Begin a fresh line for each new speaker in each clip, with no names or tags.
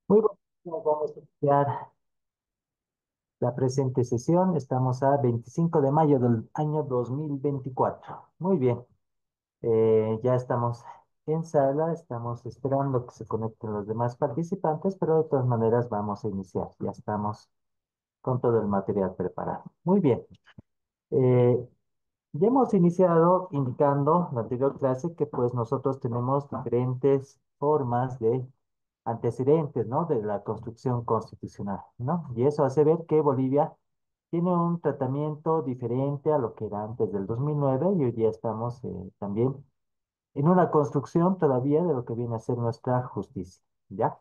Muy buenos días, vamos a iniciar la presente sesión. Estamos a 25 de mayo del año 2024. Muy bien, ya estamos en sala, estamos esperando que se conecten los demás participantes, pero de todas maneras vamos a iniciar. Ya estamos con todo el material preparado. Muy bien, eh, ya hemos iniciado indicando la anterior clase que pues nosotros tenemos diferentes formas de antecedentes, ¿no? De la construcción constitucional, ¿no? Y eso hace ver que Bolivia tiene un tratamiento diferente a lo que era antes del 2009 y hoy día estamos también en una construcción todavía de lo que viene a ser nuestra justicia, ¿ya?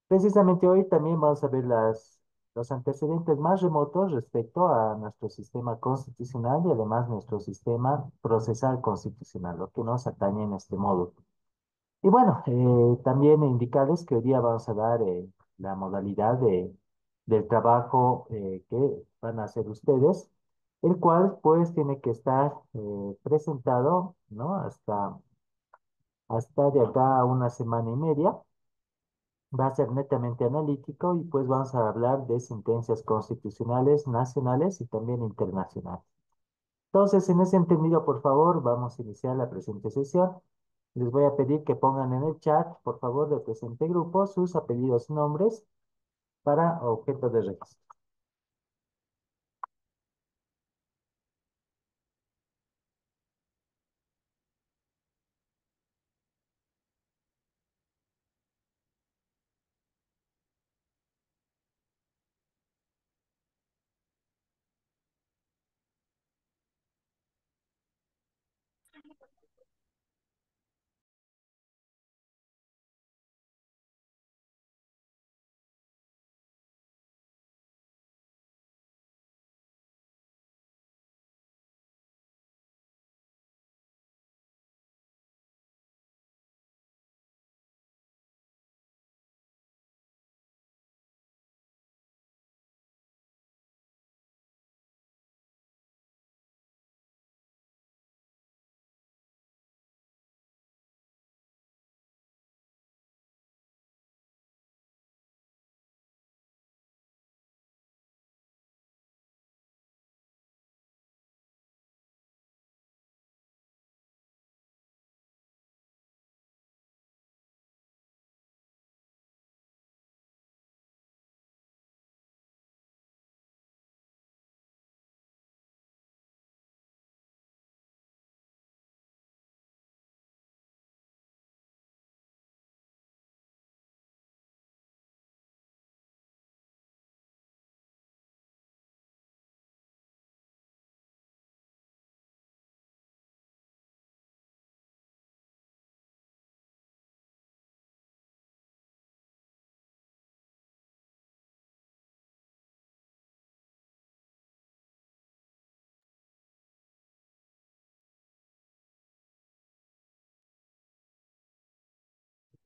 Precisamente hoy también vamos a ver los antecedentes más remotos respecto a nuestro sistema constitucional y además nuestro sistema procesal constitucional, lo que nos atañe en este módulo. Y bueno, también indicarles que hoy día vamos a dar la modalidad del trabajo que van a hacer ustedes, el cual pues tiene que estar presentado, ¿no? Hasta de acá a una semana y media. Va a ser netamente analítico y pues vamos a hablar de sentencias constitucionales nacionales y también internacionales. Entonces, en ese entendido, por favor, vamos a iniciar la presente sesión. Les voy a pedir que pongan en el chat, por favor, del presente grupo sus apellidos y nombres para objeto de registro.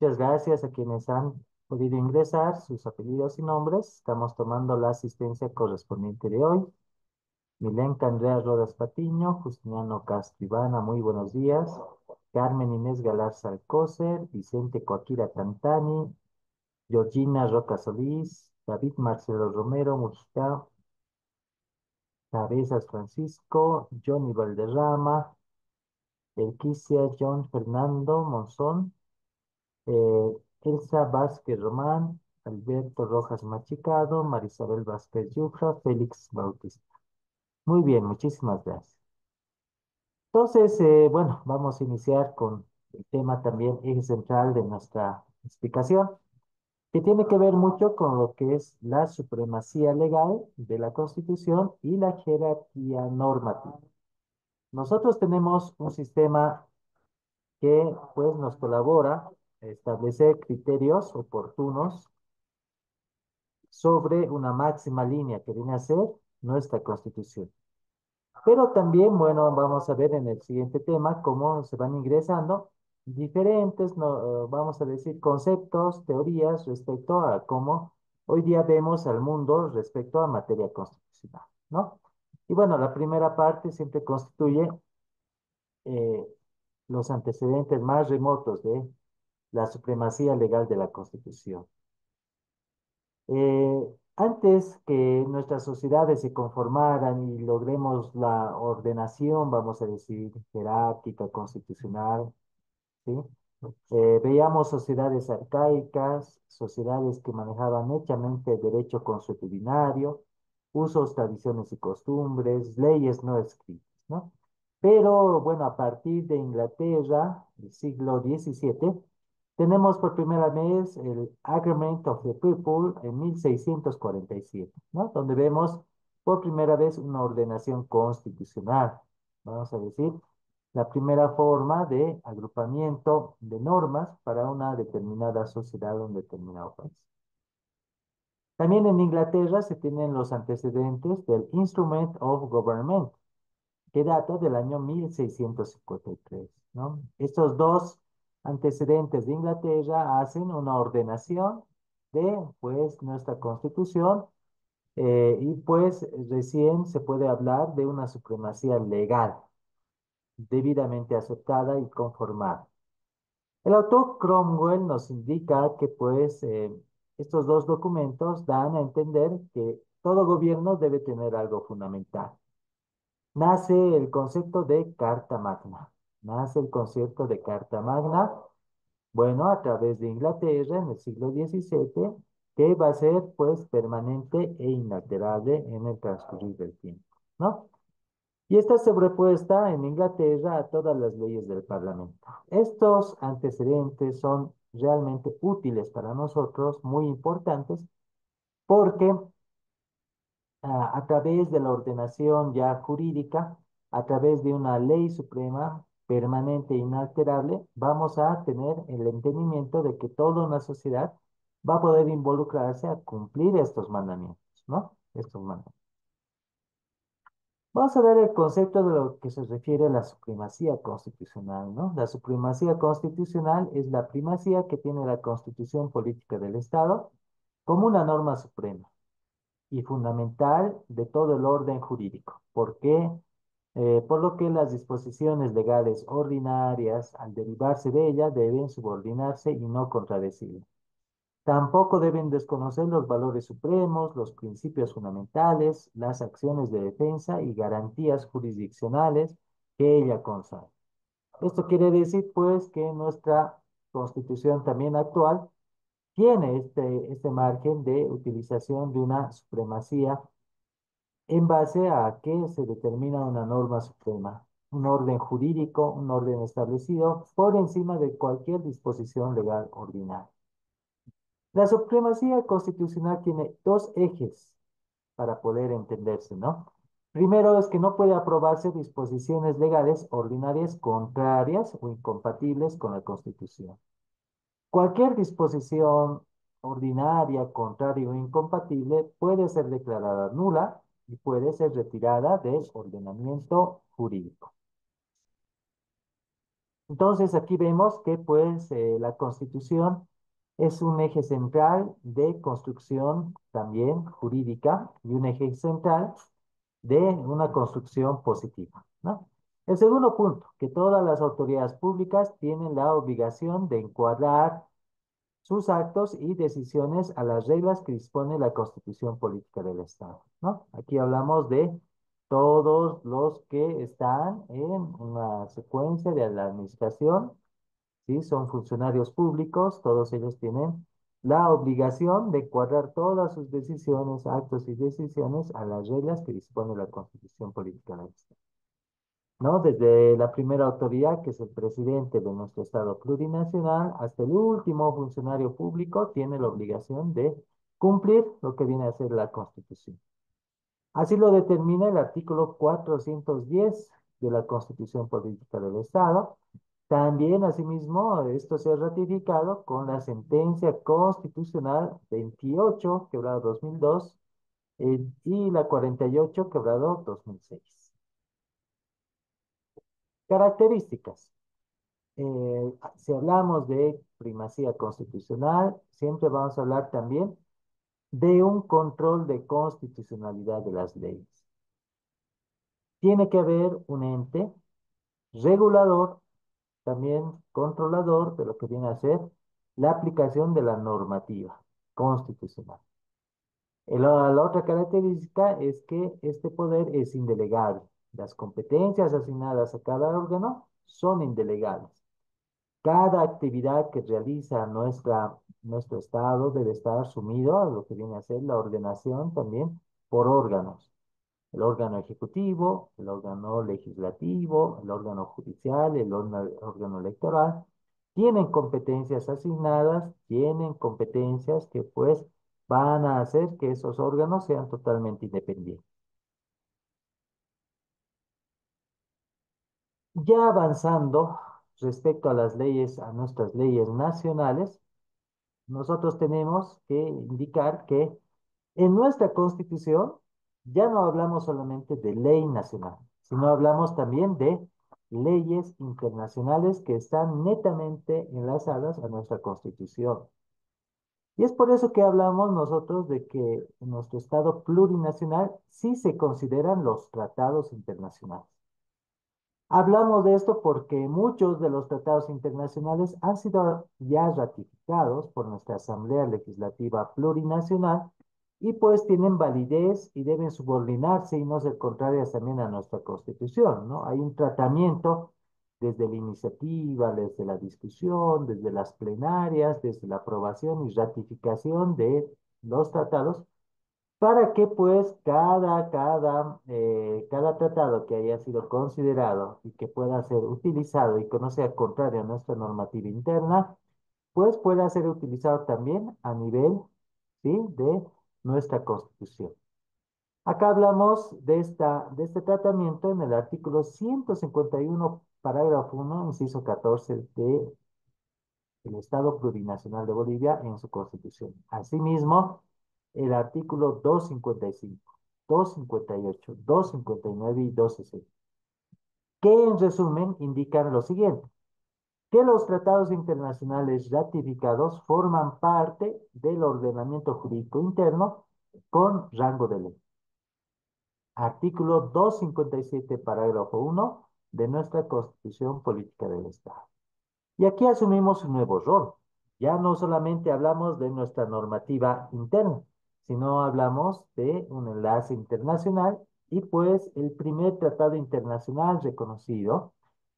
Muchas gracias a quienes han podido ingresar sus apellidos y nombres. Estamos tomando la asistencia correspondiente de hoy. Milenka Andrea Rodas Patiño, Justiniano Castro Ivana, muy buenos días. Carmen Inés Galarza Alcócer, Vicente Coaquira Tantani, Georgina Roca Solís, David Marcelo Romero Mujica, Cabezas Francisco, Johnny Valderrama, Elquisia John Fernando Monzón, Elsa Vázquez Román, Alberto Rojas Machicado, Marisabel Vázquez Yufra, Félix Bautista. Muy bien, muchísimas gracias. Entonces, bueno, vamos a iniciar con el tema también eje central de nuestra explicación, que tiene que ver mucho con lo que es la supremacía legal de la Constitución y la jerarquía normativa. Nosotros tenemos un sistema que pues nos colabora a establecer criterios oportunos sobre una máxima línea que viene a ser nuestra Constitución. Pero también, bueno, vamos a ver en el siguiente tema cómo se van ingresando diferentes, no, vamos a decir, conceptos, teorías respecto a cómo hoy día vemos al mundo respecto a materia constitucional, ¿no? Y bueno, la primera parte siempre constituye eh, los antecedentes más remotos de la supremacía legal de la Constitución. Antes que nuestras sociedades se conformaran y logremos la ordenación, vamos a decir, jerárquica, constitucional, ¿sí? Veíamos sociedades arcaicas, sociedades que manejaban hechamente el derecho consuetudinario, usos, tradiciones y costumbres, leyes no escritas, ¿no? Pero bueno, a partir de Inglaterra, del siglo XVII, tenemos por primera vez el Agreement of the People en 1647, ¿no? Donde vemos por primera vez una ordenación constitucional, vamos a decir, la primera forma de agrupamiento de normas para una determinada sociedad o un determinado país. También en Inglaterra se tienen los antecedentes del Instrument of Government, que data del año 1653, ¿no? Estos dos antecedentes de Inglaterra hacen una ordenación de, pues, nuestra Constitución y, pues, recién se puede hablar de una supremacía legal debidamente aceptada y conformada. El autor Cromwell nos indica que pues estos dos documentos dan a entender que todo gobierno debe tener algo fundamental. Nace el concepto de Carta Magna. Nace el concepto de Carta Magna, bueno, a través de Inglaterra en el siglo XVII, que va a ser pues permanente e inalterable en el transcurrir del tiempo, ¿no? Y está sobrepuesta en Inglaterra a todas las leyes del Parlamento. Estos antecedentes son realmente útiles para nosotros, muy importantes, porque a través de la ordenación ya jurídica, a través de una ley suprema permanente e inalterable, vamos a tener el entendimiento de que toda una sociedad va a poder involucrarse a cumplir estos mandamientos, ¿no? Estos mandamientos. Vamos a ver el concepto de lo que se refiere a la supremacía constitucional, ¿no? La supremacía constitucional es la primacía que tiene la constitución política del Estado como una norma suprema y fundamental de todo el orden jurídico. ¿Por qué? Por lo que las disposiciones legales ordinarias, al derivarse de ella, deben subordinarse y no contradecirla. Tampoco deben desconocer los valores supremos, los principios fundamentales, las acciones de defensa y garantías jurisdiccionales que ella consagra. Esto quiere decir, pues, que nuestra Constitución también actual tiene este margen de utilización de una supremacía en base a que se determina una norma suprema, un orden jurídico, un orden establecido por encima de cualquier disposición legal ordinaria. La supremacía constitucional tiene dos ejes para poder entenderse, ¿no? Primero es que no puede aprobarse disposiciones legales ordinarias contrarias o incompatibles con la Constitución. Cualquier disposición ordinaria, contraria o incompatible puede ser declarada nula y puede ser retirada del ordenamiento jurídico. Entonces aquí vemos que pues la Constitución es un eje central de construcción también jurídica y un eje central de una construcción positiva, ¿no? El segundo punto, que todas las autoridades públicas tienen la obligación de encuadrar sus actos y decisiones a las reglas que dispone la Constitución Política del Estado, ¿no? Aquí hablamos de todos los que están en una secuencia de la administración, ¿sí? Son funcionarios públicos, todos ellos tienen la obligación de cuadrar todas sus decisiones, actos y decisiones a las reglas que dispone la Constitución Política del Estado, ¿no? Desde la primera autoridad, que es el presidente de nuestro Estado plurinacional, hasta el último funcionario público, tiene la obligación de cumplir lo que viene a ser la Constitución. Así lo determina el artículo 410 de la Constitución Política del Estado. También, asimismo, esto se ha ratificado con la sentencia constitucional 28, quebrado 2002, y la 48, quebrado 2006. Características. Si hablamos de primacía constitucional, siempre vamos a hablar también de un control de constitucionalidad de las leyes. Tiene que haber un ente regulador, también controlador de lo que viene a ser la aplicación de la normativa constitucional. La otra característica es que este poder es indelegable. Las competencias asignadas a cada órgano son indelegables. Cada actividad que realiza nuestro Estado debe estar sumido a lo que viene a ser la ordenación también por órganos. El órgano ejecutivo, el órgano legislativo, el órgano judicial, el órgano electoral, tienen competencias asignadas, tienen competencias que pues van a hacer que esos órganos sean totalmente independientes. Ya avanzando respecto a las leyes, a nuestras leyes nacionales, nosotros tenemos que indicar que en nuestra Constitución ya no hablamos solamente de ley nacional, sino hablamos también de leyes internacionales que están netamente enlazadas a nuestra Constitución. Y es por eso que hablamos nosotros de que en nuestro Estado plurinacional sí se consideran los tratados internacionales. Hablamos de esto porque muchos de los tratados internacionales han sido ya ratificados por nuestra Asamblea Legislativa Plurinacional y pues tienen validez y deben subordinarse y no ser contrarias también a nuestra Constitución, ¿no? Hay un tratamiento desde la iniciativa, desde la discusión, desde las plenarias, desde la aprobación y ratificación de los tratados para que pues cada tratado que haya sido considerado y que pueda ser utilizado y que no sea contrario a nuestra normativa interna, pues pueda ser utilizado también a nivel, ¿sí?, de nuestra Constitución. Acá hablamos de este tratamiento en el artículo 151, parágrafo 1, inciso 14 de el Estado Plurinacional de Bolivia en su Constitución. Asimismo, el artículo 255, 258, 259 y 260, que en resumen indican lo siguiente, que los tratados internacionales ratificados forman parte del ordenamiento jurídico interno con rango de ley. Artículo 257, parágrafo 1 de nuestra Constitución Política del Estado. Y aquí asumimos un nuevo rol. Ya no solamente hablamos de nuestra normativa interna, sino hablamos de un enlace internacional y pues el primer tratado internacional reconocido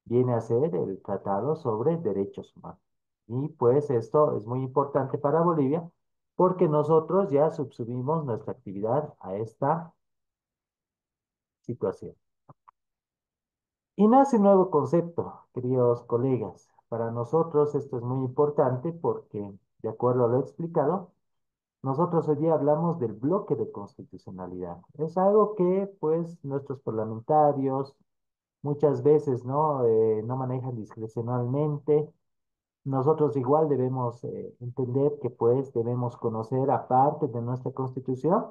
viene a ser el Tratado sobre Derechos Humanos. Y pues esto es muy importante para Bolivia porque nosotros ya subsumimos nuestra actividad a esta situación. Y nace un nuevo concepto, queridos colegas. Para nosotros esto es muy importante porque, de acuerdo a lo explicado, nosotros hoy día hablamos del bloque de constitucionalidad. Es algo que, pues, nuestros parlamentarios muchas veces no manejan discrecionalmente. Nosotros igual debemos entender que, pues, debemos conocer, aparte de nuestra constitución,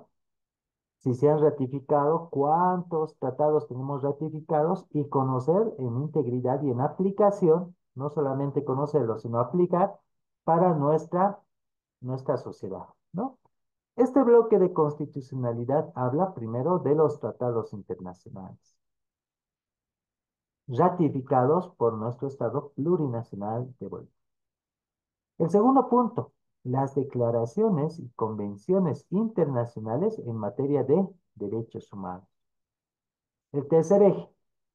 si se han ratificado, cuántos tratados tenemos ratificados y conocer en integridad y en aplicación, no solamente conocerlos, sino aplicar para nuestra sociedad, ¿no? Este bloque de constitucionalidad habla primero de los tratados internacionales, ratificados por nuestro Estado plurinacional de Bolivia. El segundo punto, las declaraciones y convenciones internacionales en materia de derechos humanos. El tercer eje,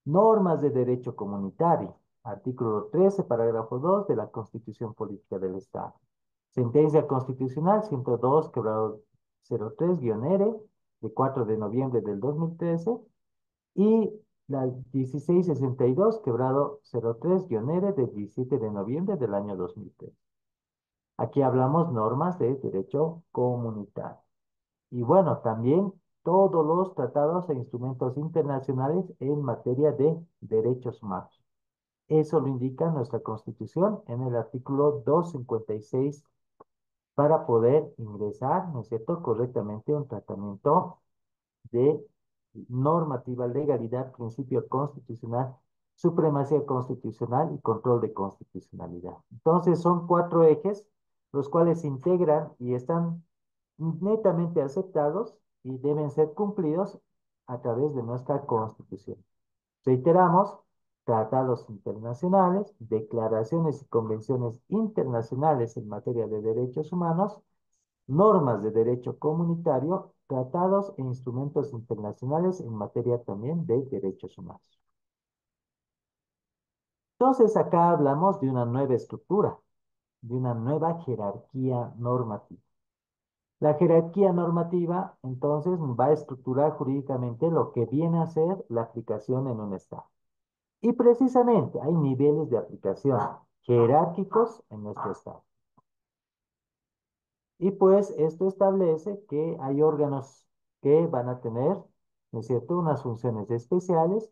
normas de derecho comunitario. Artículo 13, parágrafo 2 de la Constitución Política del Estado. Sentencia Constitucional 102, quebrado 03-R, de 4 de noviembre del 2013. Y la 1662, quebrado 03-R, de 17 de noviembre del año 2003. Aquí hablamos normas de derecho comunitario. Y bueno, también todos los tratados e instrumentos internacionales en materia de derechos humanos. Eso lo indica nuestra Constitución en el artículo 256 para poder ingresar, ¿no es cierto?, correctamente un tratamiento de normativa, legalidad, principio constitucional, supremacía constitucional y control de constitucionalidad. Entonces son cuatro ejes los cuales se integran y están netamente aceptados y deben ser cumplidos a través de nuestra Constitución. Reiteramos, tratados internacionales, declaraciones y convenciones internacionales en materia de derechos humanos normas de derecho comunitario, tratados e instrumentos internacionales en materia también de derechos humanos. Entonces, acá hablamos de una nueva estructura, de una nueva jerarquía normativa. La jerarquía normativa, entonces, va a estructurar jurídicamente lo que viene a ser la aplicación en un Estado. Y precisamente hay niveles de aplicación jerárquicos en nuestro Estado. Y pues esto establece que hay órganos que van a tener, ¿no es cierto?, unas funciones especiales.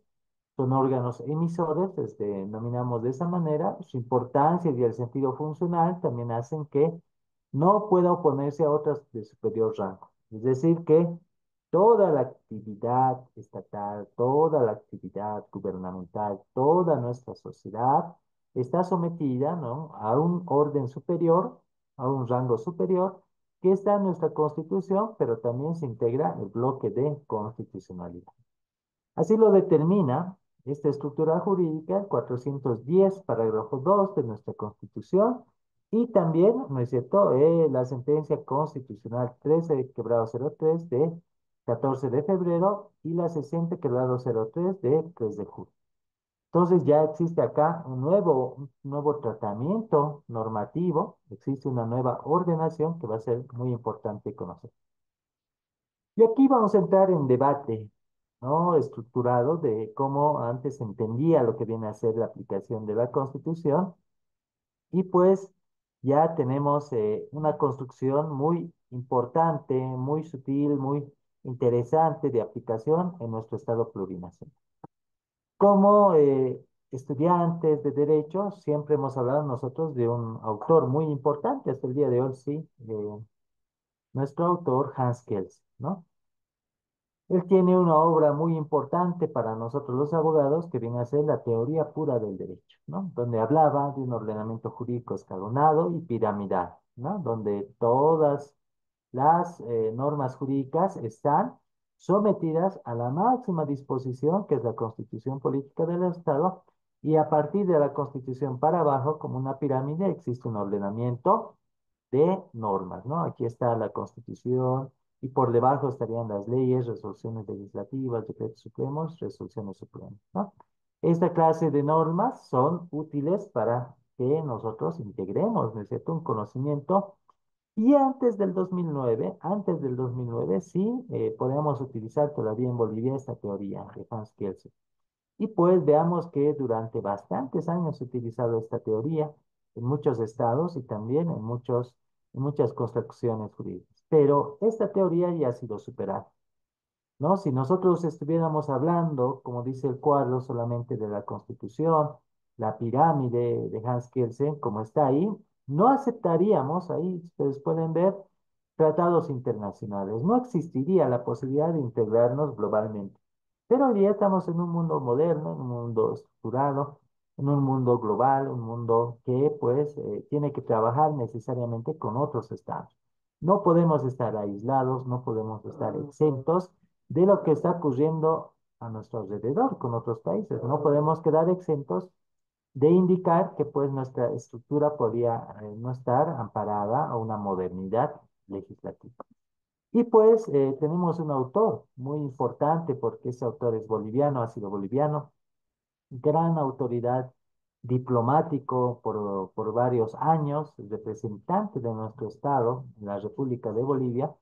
Son órganos emisores, les denominamos de esa manera. Su importancia y el sentido funcional también hacen que no pueda oponerse a otras de superior rango. Es decir, que toda la actividad estatal, toda la actividad gubernamental, toda nuestra sociedad está sometida, ¿no?, a un orden superior, a un rango superior, que está en nuestra Constitución, pero también se integra el bloque de constitucionalidad. Así lo determina esta estructura jurídica, el 410, parágrafo 2 de nuestra Constitución, y también, ¿no es cierto?, la sentencia constitucional 13-03 de 14 de febrero y la 60-03 de 3 de julio. Entonces ya existe acá un nuevo tratamiento normativo, existe una nueva ordenación que va a ser muy importante conocer. Y aquí vamos a entrar en debate, ¿no?, estructurado de cómo antes se entendía lo que viene a ser la aplicación de la Constitución. Y pues ya tenemos una construcción muy importante, muy sutil, muy interesante de aplicación en nuestro Estado plurinacional. Como estudiantes de Derecho, siempre hemos hablado nosotros de un autor muy importante, hasta el día de hoy, sí, nuestro autor Hans Kelsen, ¿no? Él tiene una obra muy importante para nosotros los abogados que viene a ser la teoría pura del derecho, ¿no? Donde hablaba de un ordenamiento jurídico escalonado y piramidal, ¿no? Donde todas las normas jurídicas están sometidas a la máxima disposición, que es la Constitución Política del Estado, y a partir de la Constitución para abajo, como una pirámide, existe un ordenamiento de normas, ¿no? Aquí está la Constitución y por debajo estarían las leyes, resoluciones legislativas, decretos supremos, resoluciones supremas, ¿no? Esta clase de normas son útiles para que nosotros integremos, ¿no es cierto?, un conocimiento. Y antes del 2009 sí, podemos utilizar todavía en Bolivia esta teoría de Hans Kelsen. Y pues veamos que durante bastantes años se ha utilizado esta teoría en muchos estados y también en muchas construcciones jurídicas. Pero esta teoría ya ha sido superada, ¿no? Si nosotros estuviéramos hablando, como dice el cuadro, solamente de la Constitución, la pirámide de Hans Kelsen, como está ahí, no aceptaríamos, ahí ustedes pueden ver, tratados internacionales. No existiría la posibilidad de integrarnos globalmente. Pero hoy día estamos en un mundo moderno, en un mundo estructurado, en un mundo global, un mundo que pues tiene que trabajar necesariamente con otros estados. No podemos estar aislados, no podemos estar exentos de lo que está ocurriendo a nuestro alrededor con otros países. No podemos quedar exentos de indicar que pues nuestra estructura podría no estar amparada a una modernidad legislativa. Y pues tenemos un autor muy importante porque ese autor es boliviano, ha sido boliviano, gran autoridad diplomático por varios años, representante de nuestro estado en la República de Bolivia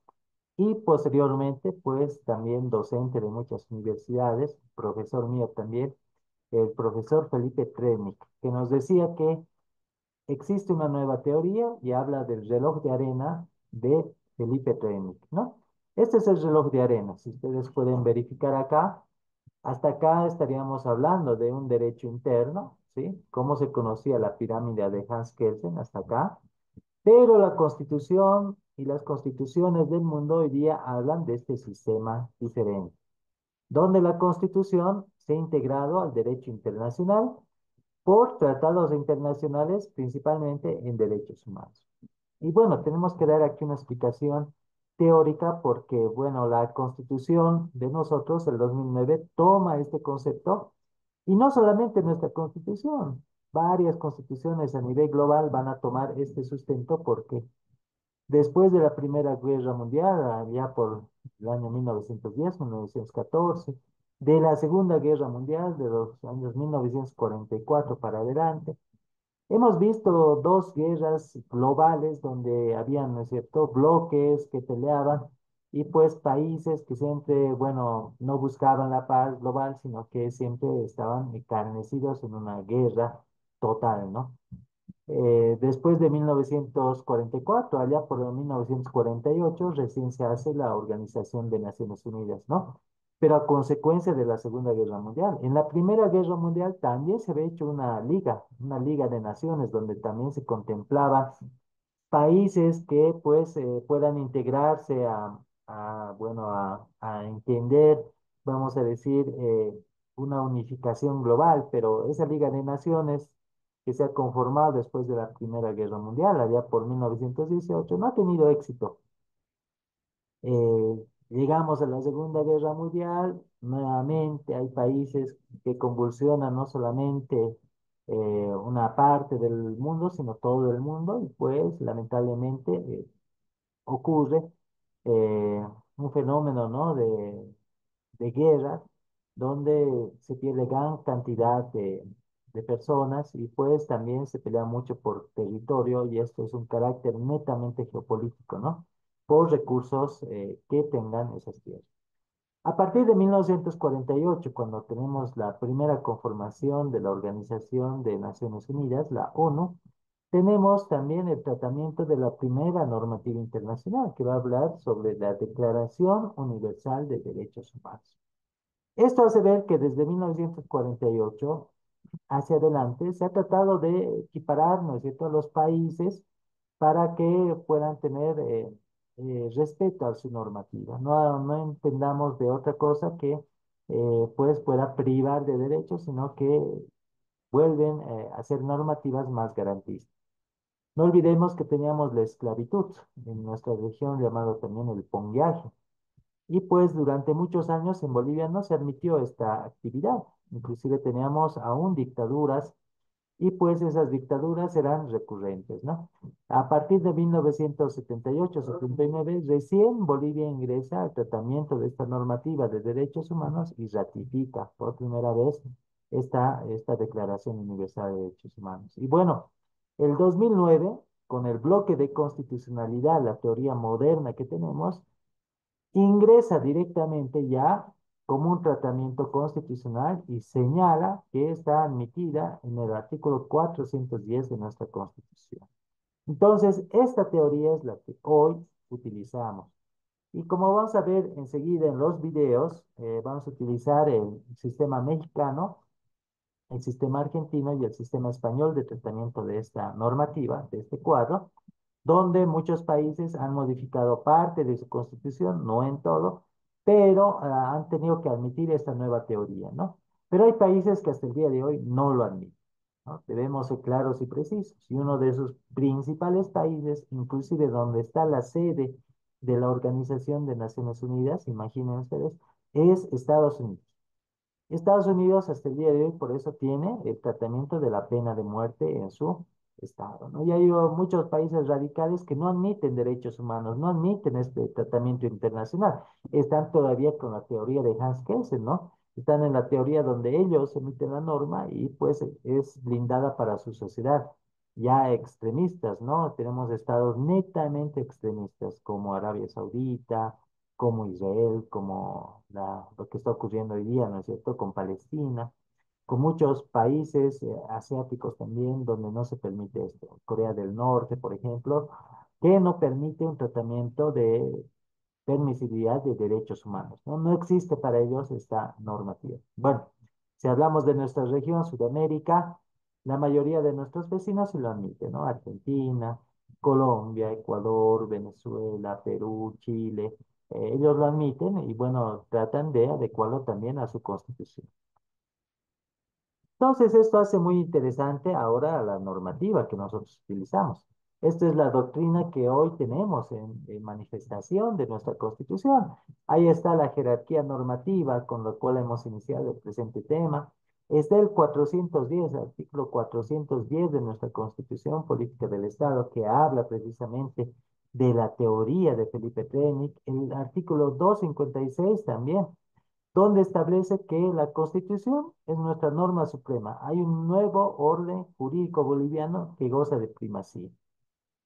y posteriormente pues también docente de muchas universidades, profesor mío también, el profesor Felipe Trenic, que nos decía que existe una nueva teoría y habla del reloj de arena de Felipe Trenic, ¿no? Este es el reloj de arena. Si ustedes pueden verificar acá, hasta acá estaríamos hablando de un derecho interno, ¿sí? Cómo se conocía la pirámide de Hans Kelsen hasta acá. Pero la Constitución y las constituciones del mundo hoy día hablan de este sistema diferente, donde la Constitución se ha integrado al derecho internacional por tratados internacionales, principalmente en derechos humanos. Y bueno, tenemos que dar aquí una explicación teórica porque, bueno, la Constitución de nosotros, el 2009, toma este concepto y no solamente nuestra Constitución, varias constituciones a nivel global van a tomar este sustento porque Después de la Primera Guerra Mundial, allá por el año 1910, 1914, de la Segunda Guerra Mundial, de los años 1944 para adelante, hemos visto dos guerras globales donde habían, ¿no es cierto?, bloques que peleaban y pues países que siempre, bueno, no buscaban la paz global, sino que siempre estaban encarnecidos en una guerra total, ¿no? Después de 1944, allá por el 1948, recién se hace la Organización de Naciones Unidas, ¿no? Pero a consecuencia de la Segunda Guerra Mundial. En la Primera Guerra Mundial también se había hecho una liga de naciones, donde también se contemplaba países que pues puedan integrarse bueno, a entender, vamos a decir, una unificación global, pero esa Liga de Naciones que se ha conformado después de la Primera Guerra Mundial, allá por 1918, no ha tenido éxito. Llegamos a la Segunda Guerra Mundial, nuevamente hay países que convulsionan no solamente una parte del mundo, sino todo el mundo, y pues lamentablemente ocurre eh, un fenómeno, ¿no?, de guerra, donde se pierde gran cantidad de personas y pues también se pelea mucho por territorio y esto es un carácter netamente geopolítico, ¿no? Por recursos que tengan esas tierras. A partir de 1948, cuando tenemos la primera conformación de la Organización de Naciones Unidas, la ONU, tenemos también el tratamiento de la primera normativa internacional, que va a hablar sobre la Declaración Universal de Derechos Humanos. Esto hace ver que desde 1948 hacia adelante se ha tratado de equiparar, ¿no es cierto?, a los países para que puedan tener respeto a su normativa. No entendamos de otra cosa que pues pueda privar de derechos, sino que vuelven a ser normativas más garantistas. No olvidemos que teníamos la esclavitud en nuestra región, llamado también el pongueaje. Y pues durante muchos años en Bolivia no se admitió esta actividad. Inclusive teníamos aún dictaduras y pues esas dictaduras eran recurrentes, ¿no? A partir de 1978-79, recién Bolivia ingresa al tratamiento de esta normativa de derechos humanos y ratifica por primera vez esta Declaración Universal de Derechos Humanos. Y bueno, el 2009, con el bloque de constitucionalidad, la teoría moderna que tenemos, ingresa directamente ya como un tratamiento constitucional y señala que está admitida en el artículo 410 de nuestra Constitución. Entonces, esta teoría es la que hoy utilizamos. Y como vamos a ver enseguida en los videos, vamos a utilizar el sistema mexicano, el sistema argentino y el sistema español de tratamiento de esta normativa, de este cuadro, donde muchos países han modificado parte de su constitución, no en todo, pero han tenido que admitir esta nueva teoría, ¿no? Pero hay países que hasta el día de hoy no lo admiten, ¿no? Debemos ser claros y precisos. Y uno de esos principales países, inclusive donde está la sede de la Organización de Naciones Unidas, imaginen ustedes, es Estados Unidos. Estados Unidos hasta el día de hoy por eso tiene el tratamiento de la pena de muerte en su estado, ¿no? Y hay muchos países radicales que no admiten derechos humanos, no admiten este tratamiento internacional. Están todavía con la teoría de Hans Kelsen, ¿no? Están en la teoría donde ellos emiten la norma y pues es blindada para su sociedad. Ya extremistas, ¿no? Tenemos estados netamente extremistas como Arabia Saudita, como Israel, como lo que está ocurriendo hoy día, ¿no es cierto?, con Palestina, con muchos países asiáticos también donde no se permite esto. Corea del Norte, por ejemplo, que no permite un tratamiento de permisibilidad de derechos humanos, ¿no? No existe para ellos esta normativa. Bueno, si hablamos de nuestra región, Sudamérica, la mayoría de nuestros vecinos sí lo admiten, ¿no? Argentina, Colombia, Ecuador, Venezuela, Perú, Chile, ellos lo admiten y bueno, tratan de adecuarlo también a su constitución. Entonces, esto hace muy interesante ahora la normativa que nosotros utilizamos. Esta es la doctrina que hoy tenemos en manifestación de nuestra Constitución. Ahí está la jerarquía normativa con la cual hemos iniciado el presente tema. Está el 410, artículo 410 de nuestra Constitución Política del Estado, que habla precisamente de la teoría de Felipe Trenik, el artículo 256 también, donde establece que la Constitución es nuestra norma suprema. Hay un nuevo orden jurídico boliviano que goza de primacía.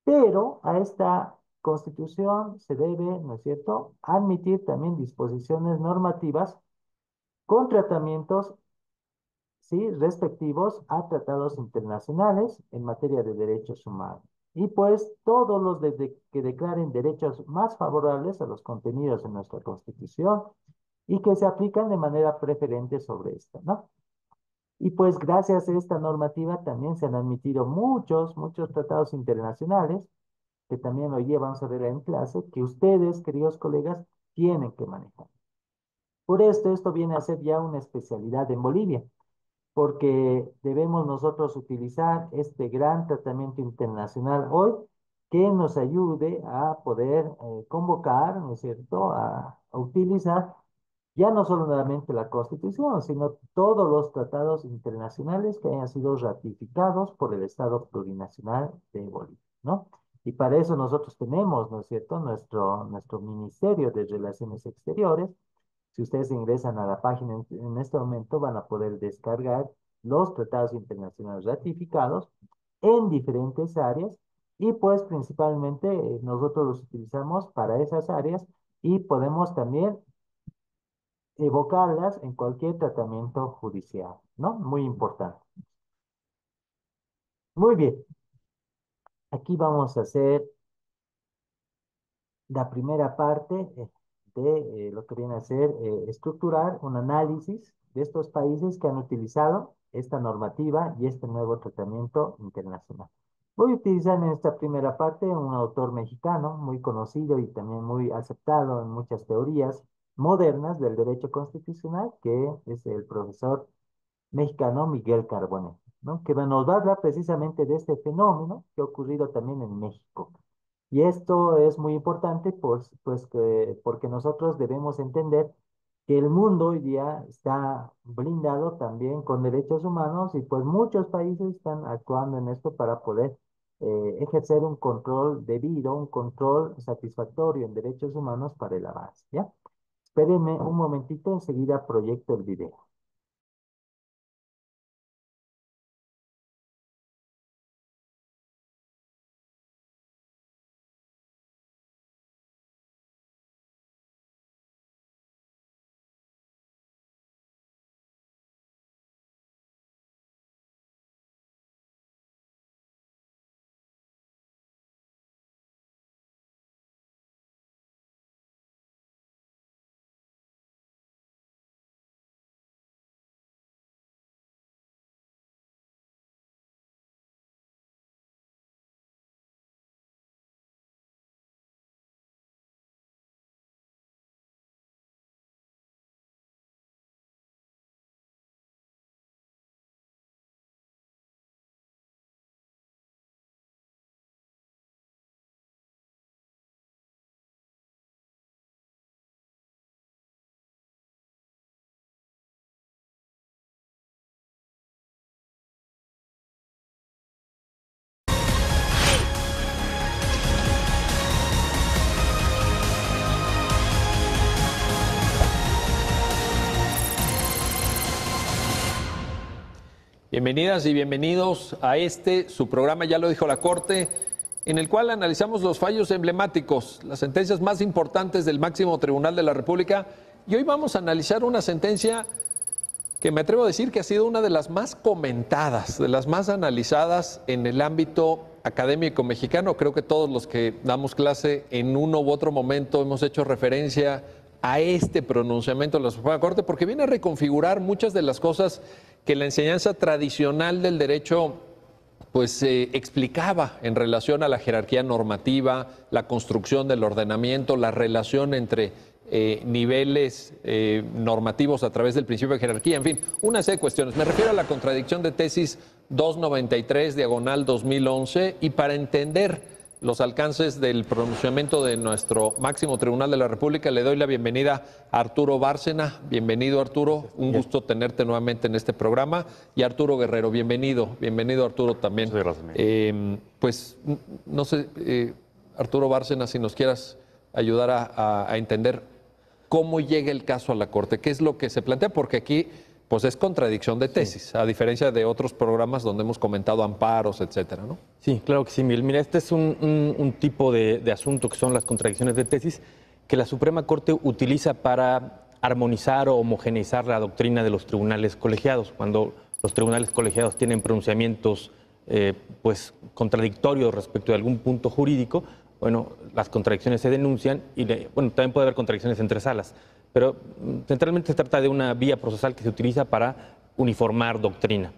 Pero a esta Constitución se debe, ¿no es cierto?, admitir también disposiciones normativas con tratamientos, ¿sí?, respectivos a tratados internacionales en materia de derechos humanos. Y pues todos los que declaren derechos más favorables a los contenidos en nuestra Constitución y que se aplican de manera preferente sobre esta, ¿no? Y pues gracias a esta normativa también se han admitido muchos tratados internacionales que también hoy día vamos a ver en clase, que ustedes, queridos colegas, tienen que manejar. Por esto viene a ser ya una especialidad en Bolivia, porque debemos nosotros utilizar este gran tratamiento internacional hoy que nos ayude a poder convocar, ¿no es cierto?, a utilizar ya no solamente la Constitución, sino todos los tratados internacionales que hayan sido ratificados por el Estado plurinacional de Bolivia, ¿no? Y para eso nosotros tenemos, ¿no es cierto?, nuestro Ministerio de Relaciones Exteriores. Si ustedes ingresan a la página en este momento, van a poder descargar los tratados internacionales ratificados en diferentes áreas y pues principalmente nosotros los utilizamos para esas áreas y podemos también evocarlas en cualquier tratamiento judicial, ¿no? Muy importante. Muy bien, aquí vamos a hacer la primera parte de lo que viene a ser estructurar un análisis de estos países que han utilizado esta normativa y este nuevo tratamiento internacional. Voy a utilizar en esta primera parte un autor mexicano muy conocido y también muy aceptado en muchas teorías modernas del derecho constitucional, que es el profesor mexicano Miguel Carbonell, ¿no? Que nos va a hablar precisamente de este fenómeno que ha ocurrido también en México. Y esto es muy importante porque nosotros debemos entender que el mundo hoy día está blindado también con derechos humanos y pues muchos países están actuando en esto para poder ejercer un control debido, un control satisfactorio en derechos humanos para el avance, ¿ya? Espérenme un momentito, enseguida proyecto el video.
Bienvenidas y bienvenidos a su programa, ya lo dijo la Corte, en el cual analizamos los fallos emblemáticos, las sentencias más importantes del máximo tribunal de la República. Y hoy vamos a analizar una sentencia que me atrevo a decir que ha sido una de las más comentadas, de las más analizadas en el ámbito académico mexicano. Creo que todos los que damos clase en uno u otro momento hemos hecho referencia a este pronunciamiento de la Suprema Corte, porque viene a reconfigurar muchas de las cosas que la enseñanza tradicional del derecho pues explicaba en relación a la jerarquía normativa, la construcción del ordenamiento, la relación entre niveles normativos a través del principio de jerarquía, en fin, una serie de cuestiones. Me refiero a la contradicción de tesis 293, diagonal 2011, y para entender los alcances del pronunciamiento de nuestro máximo tribunal de la República, le doy la bienvenida a Arturo Bárcena. Bienvenido, Arturo. Un gusto tenerte nuevamente en este programa. Y Arturo Guerrero, bienvenido. Bienvenido, Arturo, también.
Muchas gracias,
pues, no sé, Arturo Bárcena, si nos quieras ayudar a entender cómo llega el caso a la Corte, qué es lo que se plantea, porque aquí pues es contradicción de tesis, a diferencia de otros programas donde hemos comentado amparos, etcétera, ¿no?
Sí, claro que sí, Miguel. Mira, este es un tipo de asunto que son las contradicciones de tesis que la Suprema Corte utiliza para armonizar o homogeneizar la doctrina de los tribunales colegiados. Cuando los tribunales colegiados tienen pronunciamientos pues contradictorios respecto de algún punto jurídico, bueno, las contradicciones se denuncian y bueno, también puede haber contradicciones entre salas, pero centralmente se trata de una vía procesal que se utiliza para uniformar doctrina.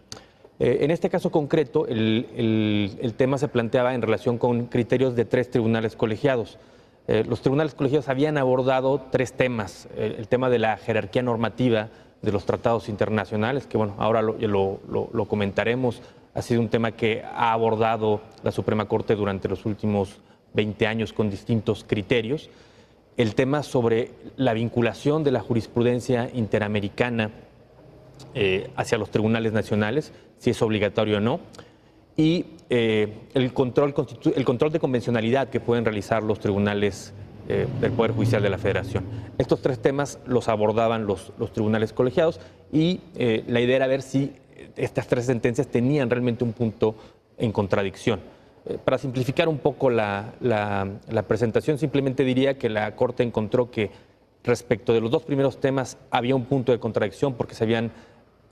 En este caso concreto, el tema se planteaba en relación con criterios de 3 tribunales colegiados. Los tribunales colegiados habían abordado 3 temas. El tema de la jerarquía normativa de los tratados internacionales, que bueno, ahora lo comentaremos, ha sido un tema que ha abordado la Suprema Corte durante los últimos 20 años con distintos criterios. El tema sobre la vinculación de la jurisprudencia interamericana hacia los tribunales nacionales, si es obligatorio o no, y el control de convencionalidad que pueden realizar los tribunales del Poder Judicial de la Federación. Estos 3 temas los abordaban los tribunales colegiados y la idea era ver si estas 3 sentencias tenían realmente un punto en contradicción. Para simplificar un poco la presentación, simplemente diría que la Corte encontró que respecto de los 2 primeros temas había un punto de contradicción porque se habían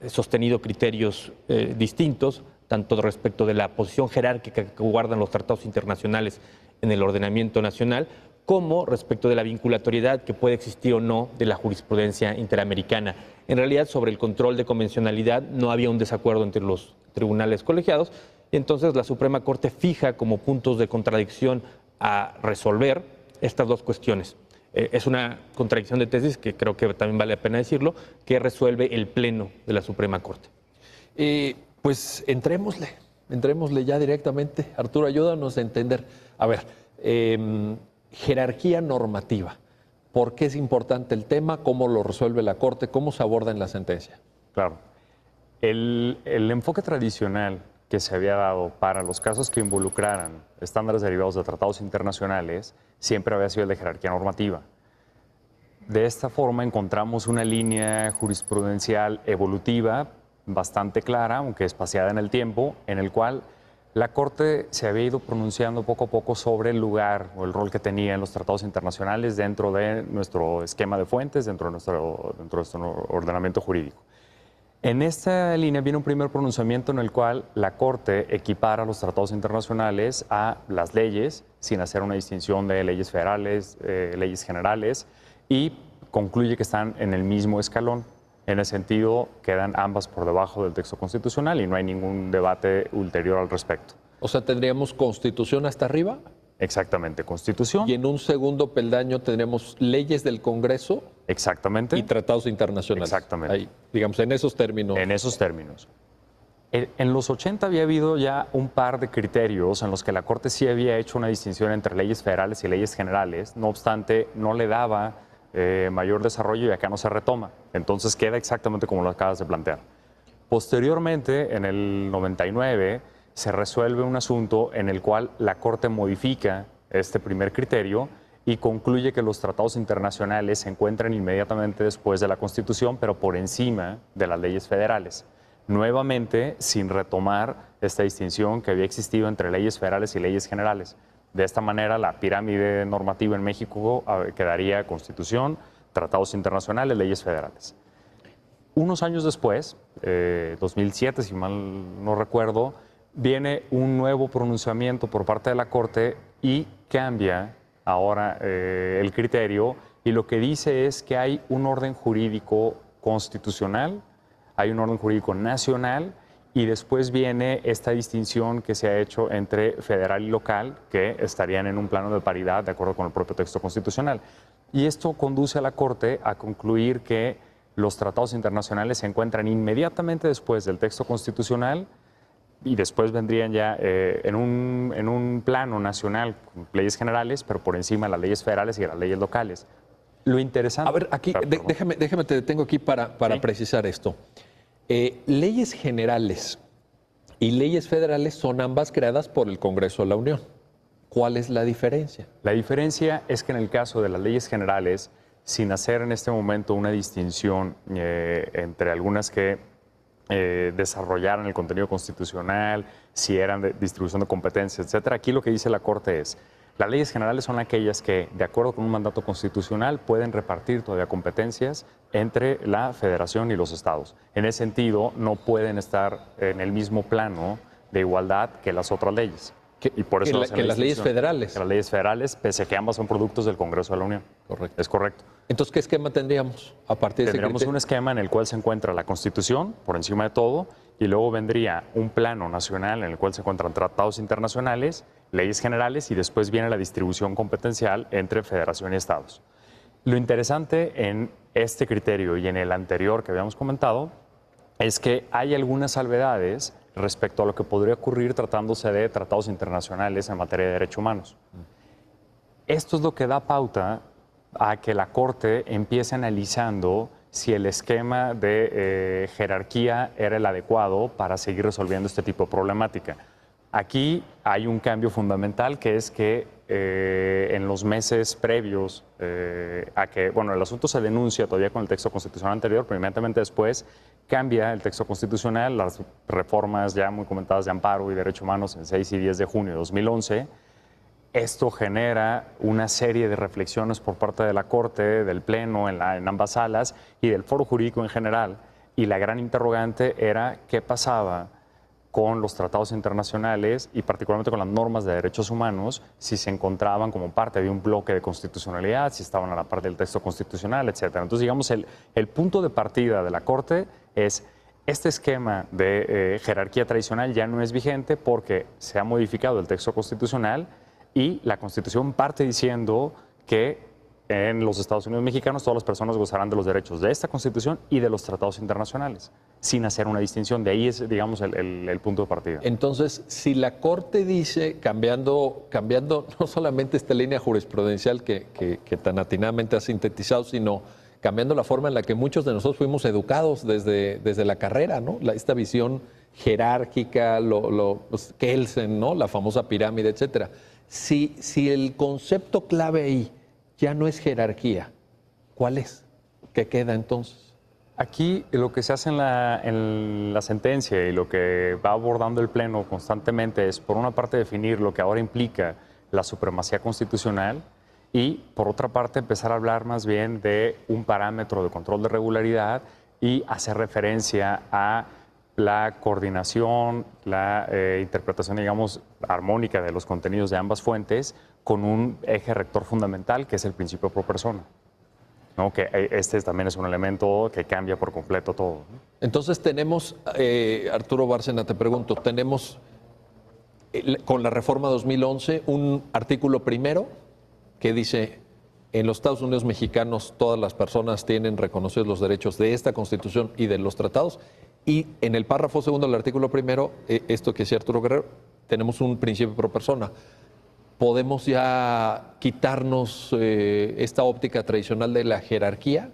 sostenido criterios distintos, tanto respecto de la posición jerárquica que guardan los tratados internacionales en el ordenamiento nacional, como respecto de la vinculatoriedad que puede existir o no de la jurisprudencia interamericana. En realidad, sobre el control de convencionalidad no había un desacuerdo entre los tribunales colegiados, y entonces la Suprema Corte fija como puntos de contradicción a resolver estas 2 cuestiones. Es una contradicción de tesis que creo que también vale la pena decirlo, que resuelve el Pleno de la Suprema Corte.
Pues entrémosle ya directamente. Arturo, ayúdanos a entender. A ver, jerarquía normativa. ¿Por qué es importante el tema? ¿Cómo lo resuelve la Corte? ¿Cómo se aborda en la sentencia?
Claro. El enfoque tradicional que se había dado para los casos que involucraran estándares derivados de tratados internacionales siempre había sido el de jerarquía normativa. De esta forma encontramos una línea jurisprudencial evolutiva bastante clara, aunque espaciada en el tiempo, en el cual la Corte se había ido pronunciando poco a poco sobre el lugar o el rol que tenía en los tratados internacionales dentro de nuestro esquema de fuentes, dentro de nuestro ordenamiento jurídico. En esta línea viene un primer pronunciamiento en el cual la Corte equipara los tratados internacionales a las leyes, sin hacer una distinción de leyes federales, leyes generales, y concluye que están en el mismo escalón. En ese sentido, quedan ambas por debajo del texto constitucional y no hay ningún debate ulterior al respecto.
O sea, ¿tendríamos Constitución hasta arriba?
Exactamente, Constitución.
Y en un segundo peldaño tendremos leyes del Congreso.
Exactamente.
Y tratados internacionales.
Exactamente.
Ahí, digamos, en esos términos.
En esos términos. En los 80 había habido ya un par de criterios en los que la Corte sí había hecho una distinción entre leyes federales y leyes generales. No obstante, no le daba mayor desarrollo y acá no se retoma. Entonces queda exactamente como lo acabas de plantear. Posteriormente, en el 99, se resuelve un asunto en el cual la Corte modifica este primer criterio y concluye que los tratados internacionales se encuentran inmediatamente después de la Constitución, pero por encima de las leyes federales. Nuevamente, sin retomar esta distinción que había existido entre leyes federales y leyes generales. De esta manera, la pirámide normativa en México quedaría Constitución, tratados internacionales, leyes federales. Unos años después, 2007, si mal no recuerdo, viene un nuevo pronunciamiento por parte de la Corte y cambia ahora el criterio, y lo que dice es que hay un orden jurídico constitucional, hay un orden jurídico nacional, y después viene esta distinción que se ha hecho entre federal y local, que estarían en un plano de paridad de acuerdo con el propio texto constitucional. Y esto conduce a la Corte a concluir que los tratados internacionales se encuentran inmediatamente después del texto constitucional y después vendrían ya en un plano nacional con leyes generales, pero por encima de las leyes federales y de las leyes locales. Lo interesante...
A ver, aquí, déjame te detengo aquí para ¿sí? Precisar esto. Leyes generales y leyes federales son ambas creadas por el Congreso de la Unión. ¿Cuál es la diferencia?
La diferencia es que en el caso de las leyes generales, sin hacer en este momento una distinción entre algunas que desarrollaran el contenido constitucional, si eran de distribución de competencias, etcétera, aquí lo que dice la Corte es: las leyes generales son aquellas que, de acuerdo con un mandato constitucional, pueden repartir todavía competencias entre la Federación y los estados. En ese sentido, no pueden estar en el mismo plano de igualdad que las otras leyes. Y por eso
que las leyes federales.
Que las leyes federales, pese a que ambas son productos del Congreso de la Unión.
Correcto.
Es correcto.
Entonces, ¿qué esquema tendríamos a partir de ese
Tendríamos
criterio?
un esquema en el cual se encuentra la Constitución, por encima de todo, y luego vendría un plano nacional en el cual se encuentran tratados internacionales, leyes generales, y después viene la distribución competencial entre federación y estados. Lo interesante en este criterio y en el anterior que habíamos comentado es que hay algunas salvedades respecto a lo que podría ocurrir tratándose de tratados internacionales en materia de derechos humanos. Esto es lo que da pauta a que la Corte empiece analizando si el esquema de jerarquía era el adecuado para seguir resolviendo este tipo de problemática. Aquí hay un cambio fundamental, que es que en los meses previos a que, bueno, el asunto se denuncia todavía con el texto constitucional anterior, pero inmediatamente después cambia el texto constitucional, las reformas ya muy comentadas de amparo y derechos humanos en 6 y 10 de junio de 2011. Esto genera una serie de reflexiones por parte de la Corte, del Pleno, en ambas salas y del foro jurídico en general. Y la gran interrogante era qué pasaba con los tratados internacionales y particularmente con las normas de derechos humanos, si se encontraban como parte de un bloque de constitucionalidad, si estaban a la parte del texto constitucional, etc. Entonces, digamos, el punto de partida de la Corte es: este esquema de jerarquía tradicional ya no es vigente porque se ha modificado el texto constitucional y la Constitución parte diciendo que en los Estados Unidos mexicanos todas las personas gozarán de los derechos de esta Constitución y de los tratados internacionales, sin hacer una distinción. De ahí es, digamos, el punto de partida.
Entonces, si la Corte dice, cambiando no solamente esta línea jurisprudencial que tan atinadamente ha sintetizado, sino cambiando la forma en la que muchos de nosotros fuimos educados desde la carrera, ¿no? Esta visión jerárquica, los Kelsen, ¿no? La famosa pirámide, etcétera. Si el concepto clave ahí ya no es jerarquía, ¿cuál es? ¿Qué queda entonces?
Aquí lo que se hace en la sentencia y lo que va abordando el Pleno constantemente es, por una parte, definir lo que ahora implica la supremacía constitucional y, por otra parte, empezar a hablar más bien de un parámetro de control de regularidad y hacer referencia a la coordinación, la interpretación, digamos, armónica de los contenidos de ambas fuentes con un eje rector fundamental, que es el principio pro persona, ¿no? Que este también es un elemento que cambia por completo todo, ¿no?
Entonces tenemos, Arturo Bárcena, te pregunto, tenemos con la reforma 2011 un artículo primero que dice: en los Estados Unidos mexicanos todas las personas tienen reconocidos los derechos de esta Constitución y de los tratados. Y en el párrafo segundo del artículo primero, esto que decía Arturo Guerrero, tenemos un principio pro persona. ¿Podemos ya quitarnos esta óptica tradicional de la jerarquía?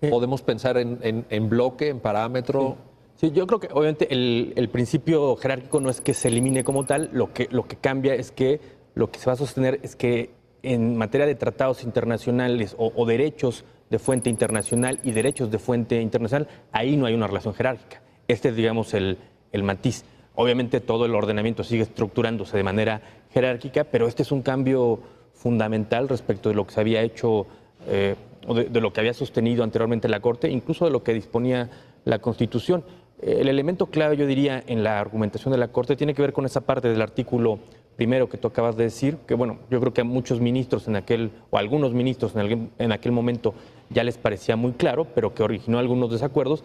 ¿Podemos pensar en bloque, en parámetro?
Sí, yo creo que obviamente el principio jerárquico no es que se elimine como tal, lo que cambia es que lo que se va a sostener es que en materia de tratados internacionales o derechos de fuente internacional y derechos de fuente internacional, ahí no hay una relación jerárquica. Este es, digamos, el matiz. Obviamente todo el ordenamiento sigue estructurándose de manera jerárquica, pero este es un cambio fundamental respecto de lo que se había hecho o de lo que había sostenido anteriormente la Corte, incluso de lo que disponía la Constitución. El elemento clave, yo diría, en la argumentación de la Corte tiene que ver con esa parte del artículo primero que tú acabas de decir, que bueno, yo creo que a muchos ministros o algunos ministros en aquel momento ya les parecía muy claro, pero que originó algunos desacuerdos,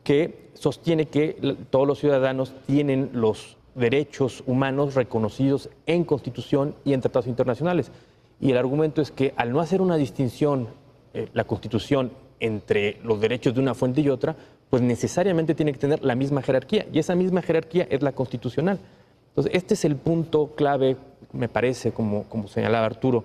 que sostiene que todos los ciudadanos tienen los derechos humanos reconocidos en Constitución y en tratados internacionales. Y el argumento es que al no hacer una distinción, la Constitución, entre los derechos de una fuente y otra, pues necesariamente tiene que tener la misma jerarquía, y esa misma jerarquía es la constitucional. Entonces, este es el punto clave, me parece, como señalaba Arturo,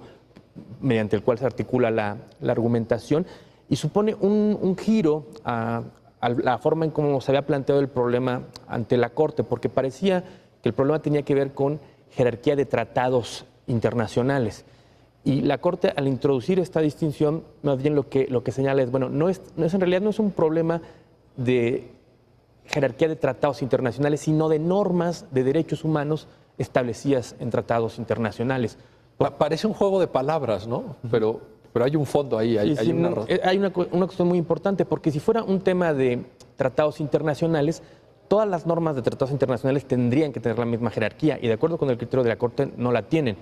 mediante el cual se articula la argumentación, y supone un giro a la forma en cómo se había planteado el problema ante la Corte, porque parecía que el problema tenía que ver con jerarquía de tratados internacionales. Y la Corte, al introducir esta distinción, más bien lo que señala es, bueno, en realidad no es un problema de jerarquía de tratados internacionales, sino de normas de derechos humanos establecidas en tratados internacionales.
Parece un juego de palabras, ¿no? Pero hay un fondo ahí, hay
una cuestión muy importante, porque si fuera un tema de tratados internacionales, todas las normas de tratados internacionales tendrían que tener la misma jerarquía, y de acuerdo con el criterio de la Corte no la tienen.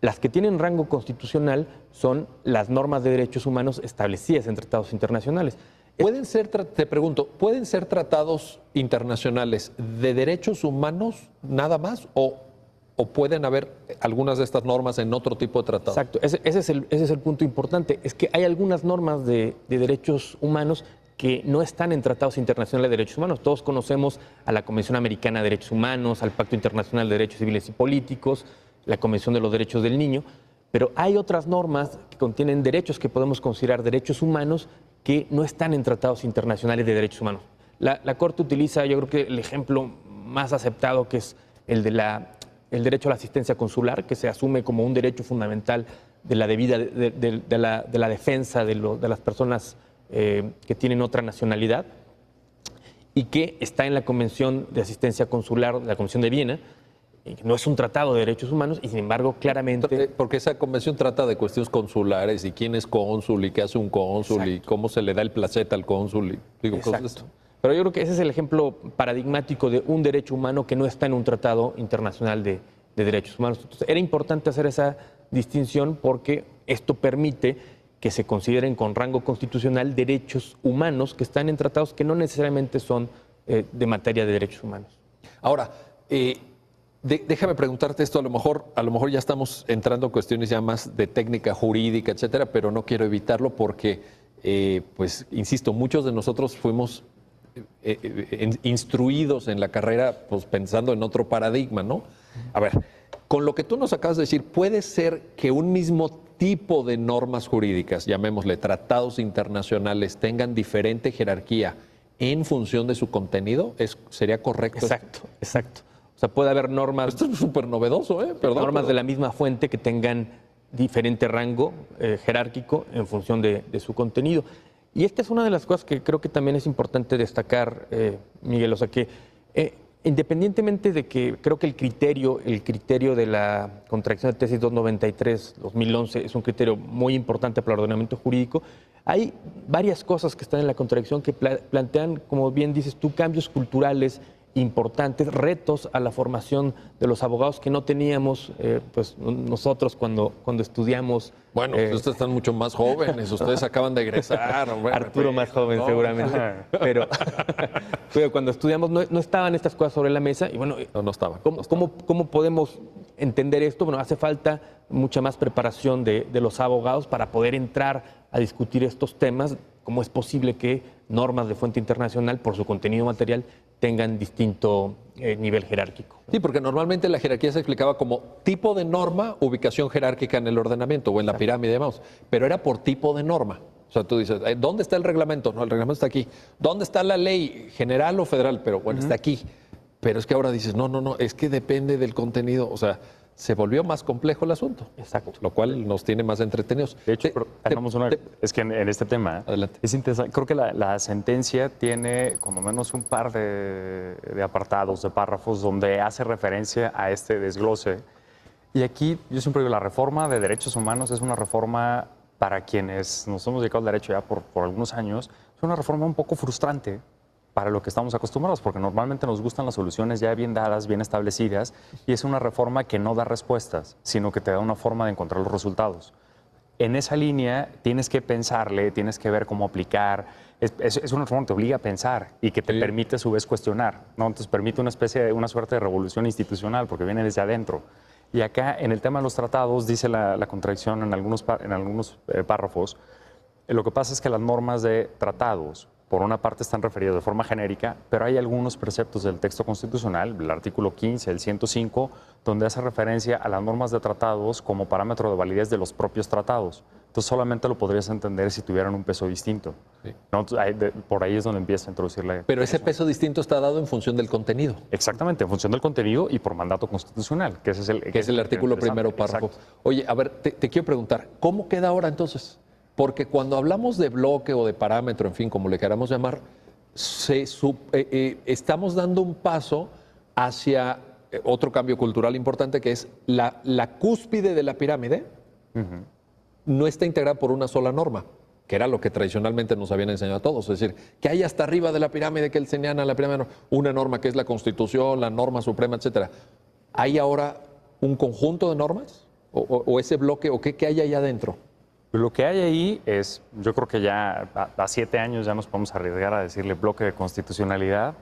Las que tienen rango constitucional son las normas de derechos humanos establecidas en tratados internacionales.
¿Pueden ser, te pregunto, ¿pueden ser tratados internacionales de derechos humanos nada más o pueden haber algunas de estas normas en otro tipo de tratado?
Exacto, ese es el punto importante. Es que hay algunas normas de derechos humanos que no están en tratados internacionales de derechos humanos. Todos conocemos a la Convención Americana de Derechos Humanos, al Pacto Internacional de Derechos Civiles y Políticos, la Convención de los Derechos del Niño, pero hay otras normas que contienen derechos que podemos considerar derechos humanos que no están en tratados internacionales de derechos humanos. La Corte utiliza, yo creo que el ejemplo más aceptado, que es el derecho a la asistencia consular, que se asume como un derecho fundamental de la debida de la defensa de las personas que tienen otra nacionalidad, y que está en la Convención de Asistencia Consular de la Convención de Viena. No es un tratado de derechos humanos y, sin embargo, claramente...
Porque esa convención trata de cuestiones consulares y quién es cónsul y qué hace un cónsul. Exacto. Y cómo se le da el placet al cónsul.
Exacto. Pero yo creo que ese es el ejemplo paradigmático de un derecho humano que no está en un tratado internacional de derechos humanos. Entonces, era importante hacer esa distinción porque esto permite que se consideren con rango constitucional derechos humanos que están en tratados que no necesariamente son de materia de derechos humanos.
Ahora, déjame preguntarte esto, a lo mejor ya estamos entrando en cuestiones ya más de técnica jurídica, etcétera, pero no quiero evitarlo porque, pues, insisto, muchos de nosotros fuimos instruidos en la carrera, pues, pensando en otro paradigma, ¿no? A ver, con lo que tú nos acabas de decir, ¿puede ser que un mismo tipo de normas jurídicas, llamémosle tratados internacionales, tengan diferente jerarquía en función de su contenido? ¿Sería correcto?
Exacto. O sea, puede haber normas...
Esto es súper novedoso, ¿eh?
Normas de la misma fuente que tengan diferente rango jerárquico en función de su contenido. Y esta es una de las cosas que creo que también es importante destacar, Miguel. O sea, que independientemente de que creo que el criterio de la contradicción de tesis 293-2011 es un criterio muy importante para el ordenamiento jurídico, hay varias cosas que están en la contradicción que plantean, como bien dices tú, cambios culturales importantes, retos a la formación de los abogados que no teníamos pues nosotros cuando estudiamos.
Bueno, ustedes están mucho más jóvenes, ustedes acaban de egresar. Hombre,
Arturo más joven, seguramente. Pero cuando estudiamos no estaban estas cosas sobre la mesa y bueno,
no estaban.
¿Cómo podemos entender esto? Bueno, hace falta mucha más preparación de los abogados para poder entrar a discutir estos temas. ¿Cómo es posible que normas de fuente internacional, por su contenido material, tengan distinto nivel jerárquico?
Sí, porque normalmente la jerarquía se explicaba como tipo de norma, ubicación jerárquica en el ordenamiento o en la pirámide de Maus, pero era por tipo de norma. O sea, tú dices, ¿dónde está el reglamento? No, el reglamento está aquí. ¿Dónde está la ley, general o federal? Pero bueno, está aquí. Pero es que ahora dices, no, es que depende del contenido. O sea, se volvió más complejo el asunto.
Exacto.
Lo cual nos tiene más entretenidos.
De hecho, es que en este tema es interesante. Creo que la sentencia tiene como menos un par de apartados, de párrafos, donde hace referencia a este desglose. Y aquí yo siempre digo, la reforma de derechos humanos es una reforma para quienes nos hemos dedicado al derecho ya por algunos años. Es una reforma un poco frustrante para lo que estamos acostumbrados, porque normalmente nos gustan las soluciones ya bien dadas, bien establecidas, y es una reforma que no da respuestas, sino que te da una forma de encontrar los resultados. En esa línea tienes que pensarle, tienes que ver cómo aplicar. Es una reforma que te obliga a pensar y que te permite a su vez cuestionar, ¿no? Entonces permite una suerte de revolución institucional, porque viene desde adentro. Y acá, en el tema de los tratados, dice la contradicción en algunos párrafos, lo que pasa es que las normas de tratados por una parte están referidos de forma genérica, pero hay algunos preceptos del texto constitucional, el artículo 15, el 105, donde hace referencia a las normas de tratados como parámetro de validez de los propios tratados. Entonces solamente lo podrías entender si tuvieran un peso distinto.
Sí.
¿No? Por ahí es donde empieza a introducir la...
Pero ese peso distinto está dado en función del contenido.
Exactamente, en función del contenido y por mandato constitucional, que ese es el...
Que es el artículo primero, párrafo.
Exacto.
Oye, a ver, te quiero preguntar, ¿cómo queda ahora entonces? Porque cuando hablamos de bloque o de parámetro, en fin, como le queramos llamar, estamos dando un paso hacia otro cambio cultural importante, que es la cúspide de la pirámide no está integrada por una sola norma, que era lo que tradicionalmente nos habían enseñado a todos. Es decir, que hay hasta arriba de la pirámide que él señala, la pirámide, una norma que es la Constitución, la norma suprema, etcétera. ¿Hay ahora un conjunto de normas? ¿O ese bloque? ¿O qué hay ahí adentro?
Lo que hay ahí es, yo creo que ya a 7 años ya nos podemos arriesgar a decirle bloque de constitucionalidad,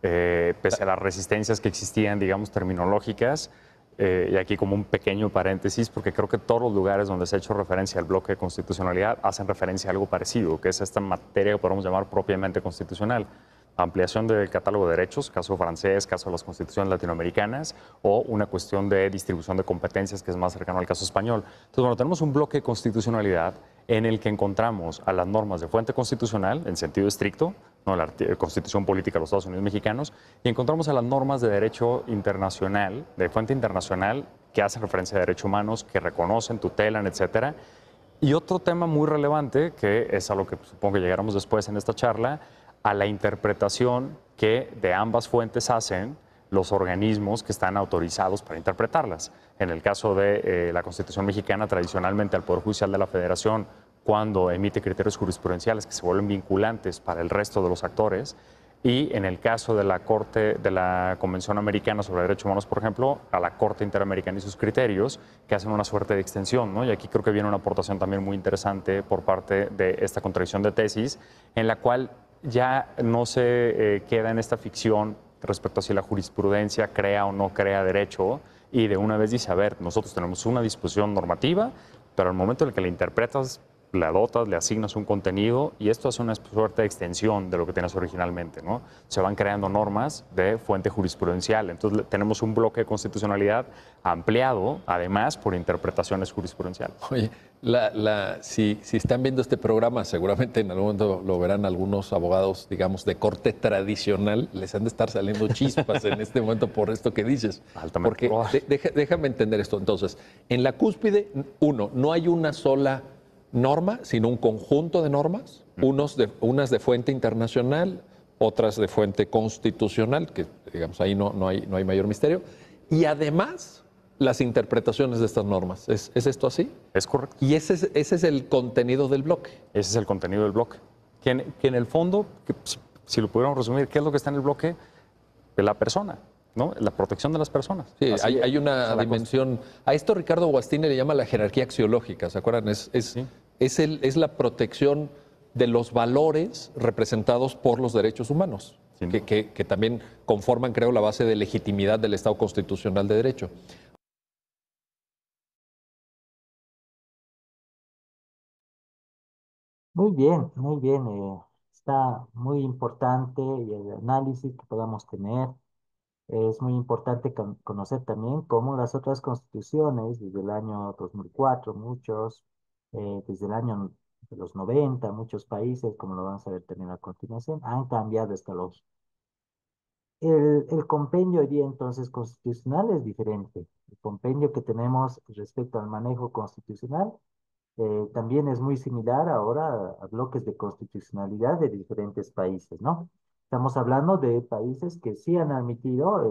pese a las resistencias que existían, digamos, terminológicas. Y aquí como un pequeño paréntesis, porque creo que todos los lugares donde se ha hecho referencia al bloque de constitucionalidad hacen referencia a algo parecido, que es esta materia que podemos llamar propiamente constitucional. Ampliación del catálogo de derechos, caso francés, caso de las constituciones latinoamericanas, o una cuestión de distribución de competencias que es más cercano al caso español. Entonces, bueno, tenemos un bloque de constitucionalidad en el que encontramos a las normas de fuente constitucional, en sentido estricto, ¿no? La Constitución Política de los Estados Unidos Mexicanos, y encontramos a las normas de derecho internacional, de fuente internacional, que hacen referencia a derechos humanos, que reconocen, tutelan, etcétera. Y otro tema muy relevante, que es a lo que supongo que llegaremos después en esta charla, a la interpretación que de ambas fuentes hacen los organismos que están autorizados para interpretarlas. En el caso de la Constitución mexicana, tradicionalmente al Poder Judicial de la Federación, cuando emite criterios jurisprudenciales que se vuelven vinculantes para el resto de los actores, y en el caso de la Corte de la Convención Americana sobre Derechos Humanos, por ejemplo, a la Corte Interamericana y sus criterios, que hacen una suerte de extensión, ¿no? Y aquí creo que viene una aportación también muy interesante por parte de esta contradicción de tesis, en la cual ya no se queda en esta ficción respecto a si la jurisprudencia crea o no crea derecho, y de una vez dice, a ver, nosotros tenemos una disposición normativa, pero al momento en el que la interpretas, la dotas, le asignas un contenido, y esto hace una suerte de extensión de lo que tenías originalmente, ¿no? Se van creando normas de fuente jurisprudencial. Entonces tenemos un bloque de constitucionalidad ampliado, además, por interpretaciones jurisprudenciales.
Oye, si están viendo este programa, seguramente en algún momento lo verán algunos abogados, digamos, de corte tradicional, les han de estar saliendo chispas en este momento por esto que dices.
Altamente
Porque déjame entender esto. Entonces, en la cúspide, no hay una sola norma, sino un conjunto de normas, unas de fuente internacional, otras de fuente constitucional, que digamos ahí no hay mayor misterio, y además las interpretaciones de estas normas. ¿Es esto así?
Es correcto.
Y ese es el contenido del bloque.
Ese es el contenido del bloque. Que en el fondo, si lo pudiéramos resumir, ¿qué es lo que está en el bloque? La persona, ¿no? La protección de las personas.
Sí, hay una dimensión. A esto Ricardo Guastini le llama la jerarquía axiológica, ¿se acuerdan?
Sí.
Es la protección de los valores representados por los derechos humanos,
Sí.
que también conforman, creo, la base de legitimidad del Estado constitucional de derecho.
muy bien. Está muy importante y el análisis que podamos tener. Es muy importante conocer también cómo las otras constituciones, desde el año 2004, muchos, desde el año de los 90, muchos países, como lo vamos a ver también a continuación, han cambiado hasta los... El compendio hoy día entonces constitucional es diferente. El compendio que tenemos respecto al manejo constitucional también es muy similar ahora a bloques de constitucionalidad de diferentes países, ¿no? Estamos hablando de países que sí han admitido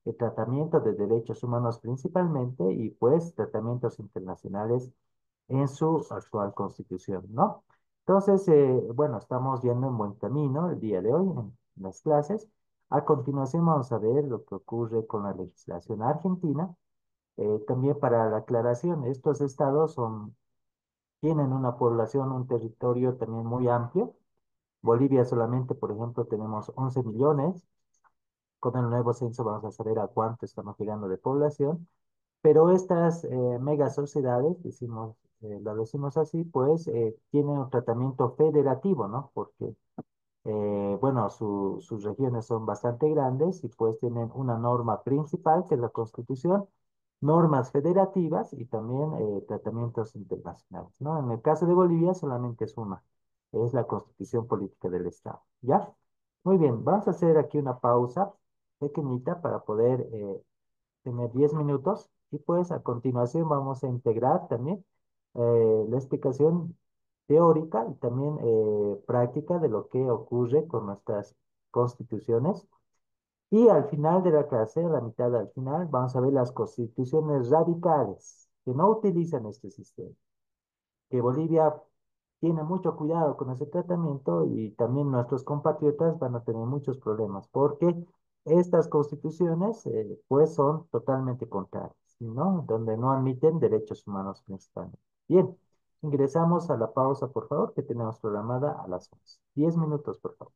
el tratamiento de derechos humanos principalmente y pues tratamientos internacionales en su actual constitución, ¿no? Entonces, bueno, estamos yendo en buen camino el día de hoy en las clases. A continuación vamos a ver lo que ocurre con la legislación argentina. También para la aclaración, estos estados tienen una población, un territorio también muy amplio. Bolivia solamente, por ejemplo, tenemos 11 millones. Con el nuevo censo vamos a saber a cuánto estamos llegando de población. Pero estas mega sociedades, lo decimos así, pues tienen un tratamiento federativo, ¿no? Porque bueno, sus regiones son bastante grandes y pues tienen una norma principal, que es la Constitución, normas federativas y también tratamientos internacionales, ¿no? En el caso de Bolivia solamente es una, es la Constitución Política del Estado, ¿ya? Muy bien, vamos a hacer aquí una pausa pequeñita para poder tener 10 minutos y pues a continuación vamos a integrar también la explicación teórica y también práctica de lo que ocurre con nuestras constituciones. Y al final de la clase, a la mitad al final, vamos a ver las constituciones radicales que no utilizan este sistema, que Bolivia tiene mucho cuidado con ese tratamiento y también nuestros compatriotas van a tener muchos problemas porque estas constituciones pues son totalmente contrarias, ¿no? Donde no admiten derechos humanos principalmente. Bien, ingresamos a la pausa, por favor, que tenemos programada a las 11. 10 minutos, por favor.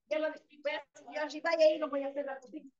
Ya lo, yo si vaya ahí lo voy a hacer la cocina.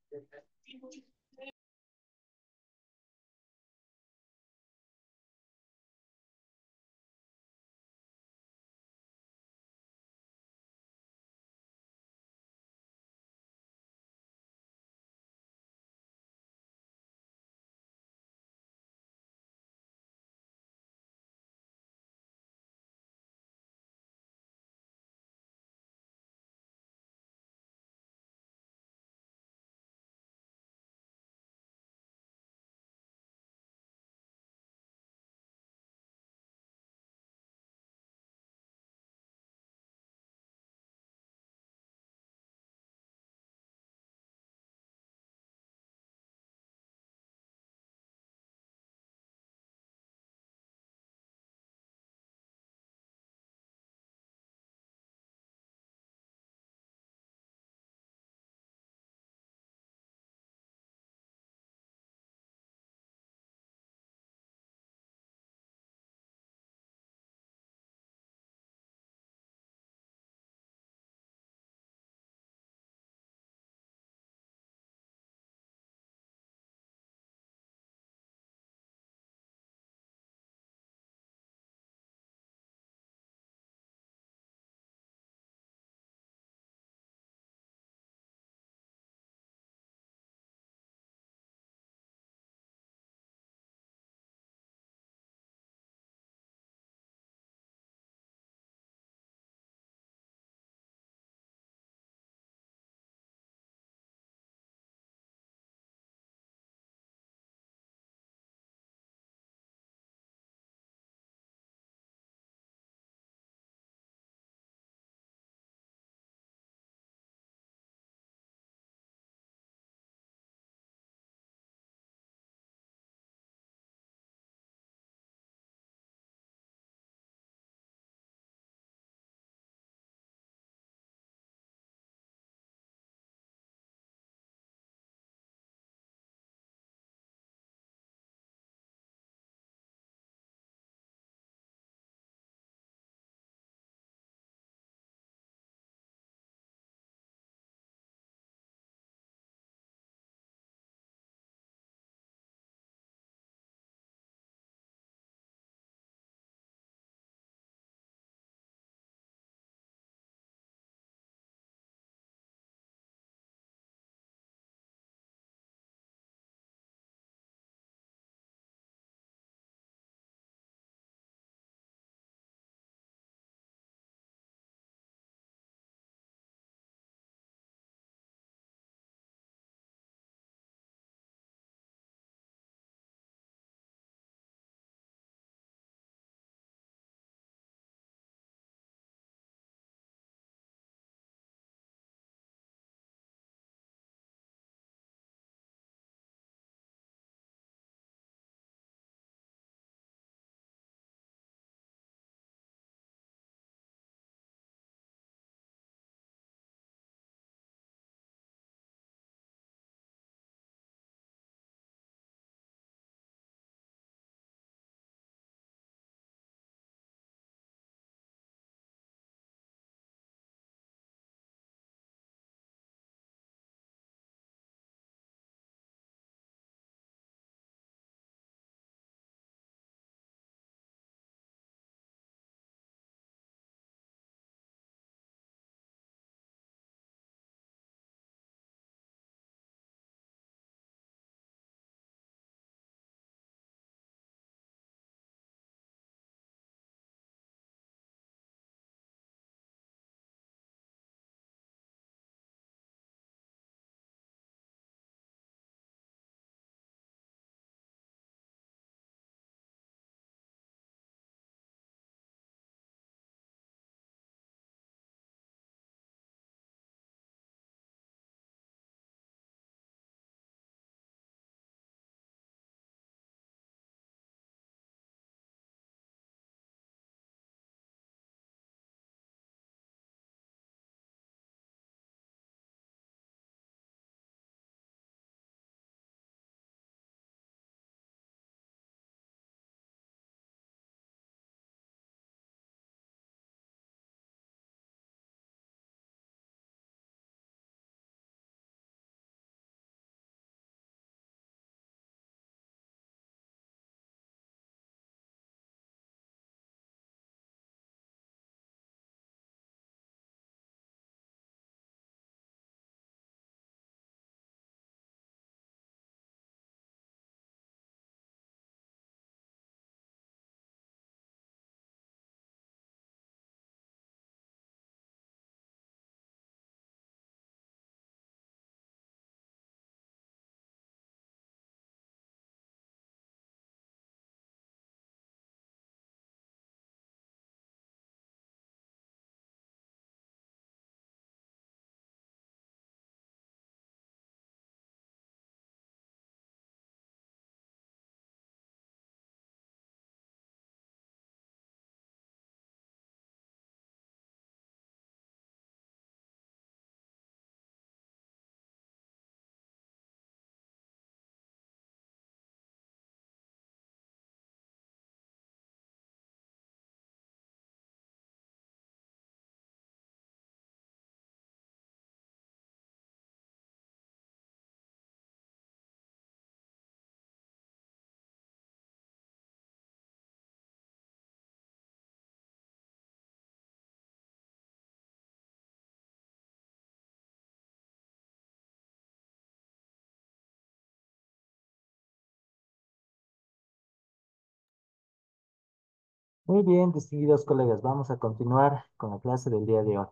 Muy bien, distinguidos colegas, vamos a continuar con la clase del día de hoy.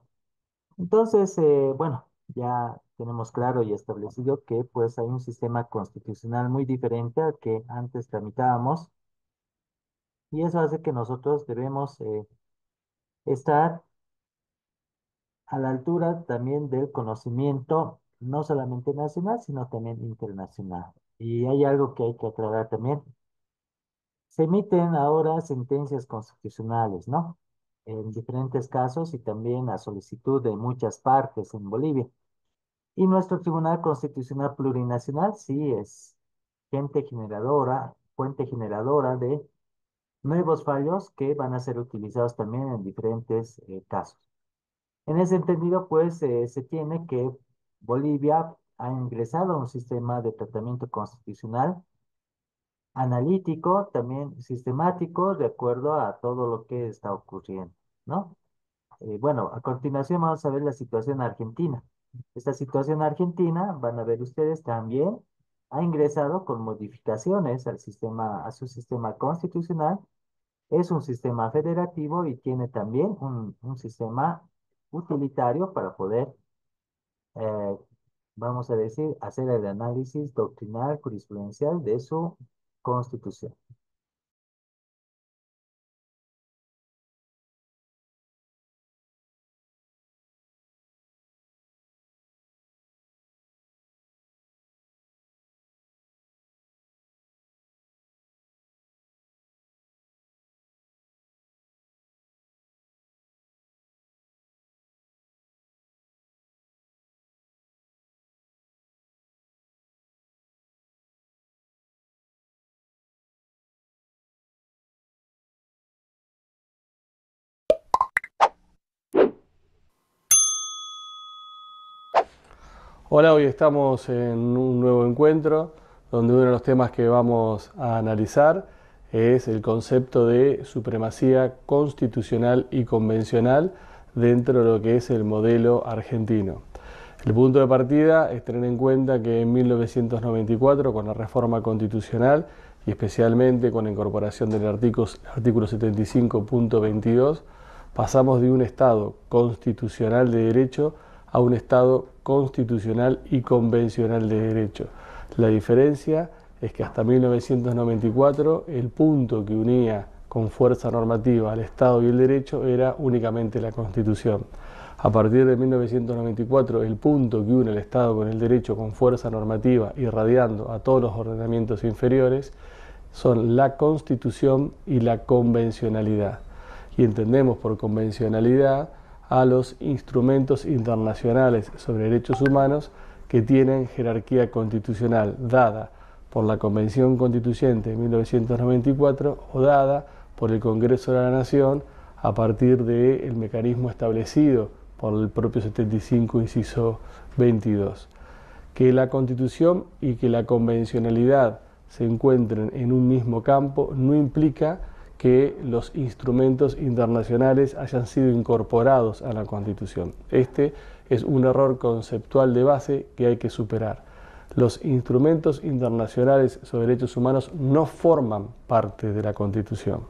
Entonces, bueno, ya tenemos claro y establecido que pues hay un sistema constitucional muy diferente al que antes tramitábamos y eso hace que nosotros debemos estar a la altura también del conocimiento, no solamente nacional, sino también internacional. Y hay algo que hay que aclarar también. Se emiten ahora sentencias constitucionales, ¿no? En diferentes casos y también a solicitud de muchas partes en Bolivia. Y nuestro Tribunal Constitucional Plurinacional sí es fuente generadora de nuevos fallos que van a ser utilizados también en diferentes casos. En ese entendido, pues se tiene que Bolivia ha ingresado a un sistema de tratamiento constitucional analítico, también sistemático, de acuerdo a todo lo que está ocurriendo, ¿no? Bueno, a continuación vamos a ver la situación argentina. Esta situación argentina, van a ver ustedes también, ha ingresado con modificaciones al sistema, a su sistema constitucional. Es un sistema federativo y tiene también un sistema utilitario para poder, eh, vamos a decir, hacer el análisis doctrinal, jurisprudencial de su constitución.
Hola, hoy estamos en un nuevo encuentro donde uno de los temas que vamos a analizar es el concepto de supremacía constitucional y convencional dentro de lo que es el modelo argentino. El punto de partida es tener en cuenta que en 1994, con la reforma constitucional y especialmente con la incorporación del artículo 75.22, pasamos de un Estado constitucional de derecho a un Estado constitucional y convencional de derecho. La diferencia es que hasta 1994 el punto que unía con fuerza normativa al Estado y el derecho era únicamente la Constitución. A partir de 1994 el punto que une el Estado con el derecho con fuerza normativa irradiando a todos los ordenamientos inferiores son la Constitución y la convencionalidad. Y entendemos por convencionalidad a los instrumentos internacionales sobre derechos humanos que tienen jerarquía constitucional dada por la Convención Constituyente de 1994 o dada por el Congreso de la Nación a partir del mecanismo establecido por el propio 75, inciso 22. Que la Constitución y que la convencionalidad se encuentren en un mismo campo no implica que los instrumentos internacionales hayan sido incorporados a la Constitución. Este es un error conceptual de base que hay que superar. Los instrumentos internacionales sobre derechos humanos no forman parte de la Constitución,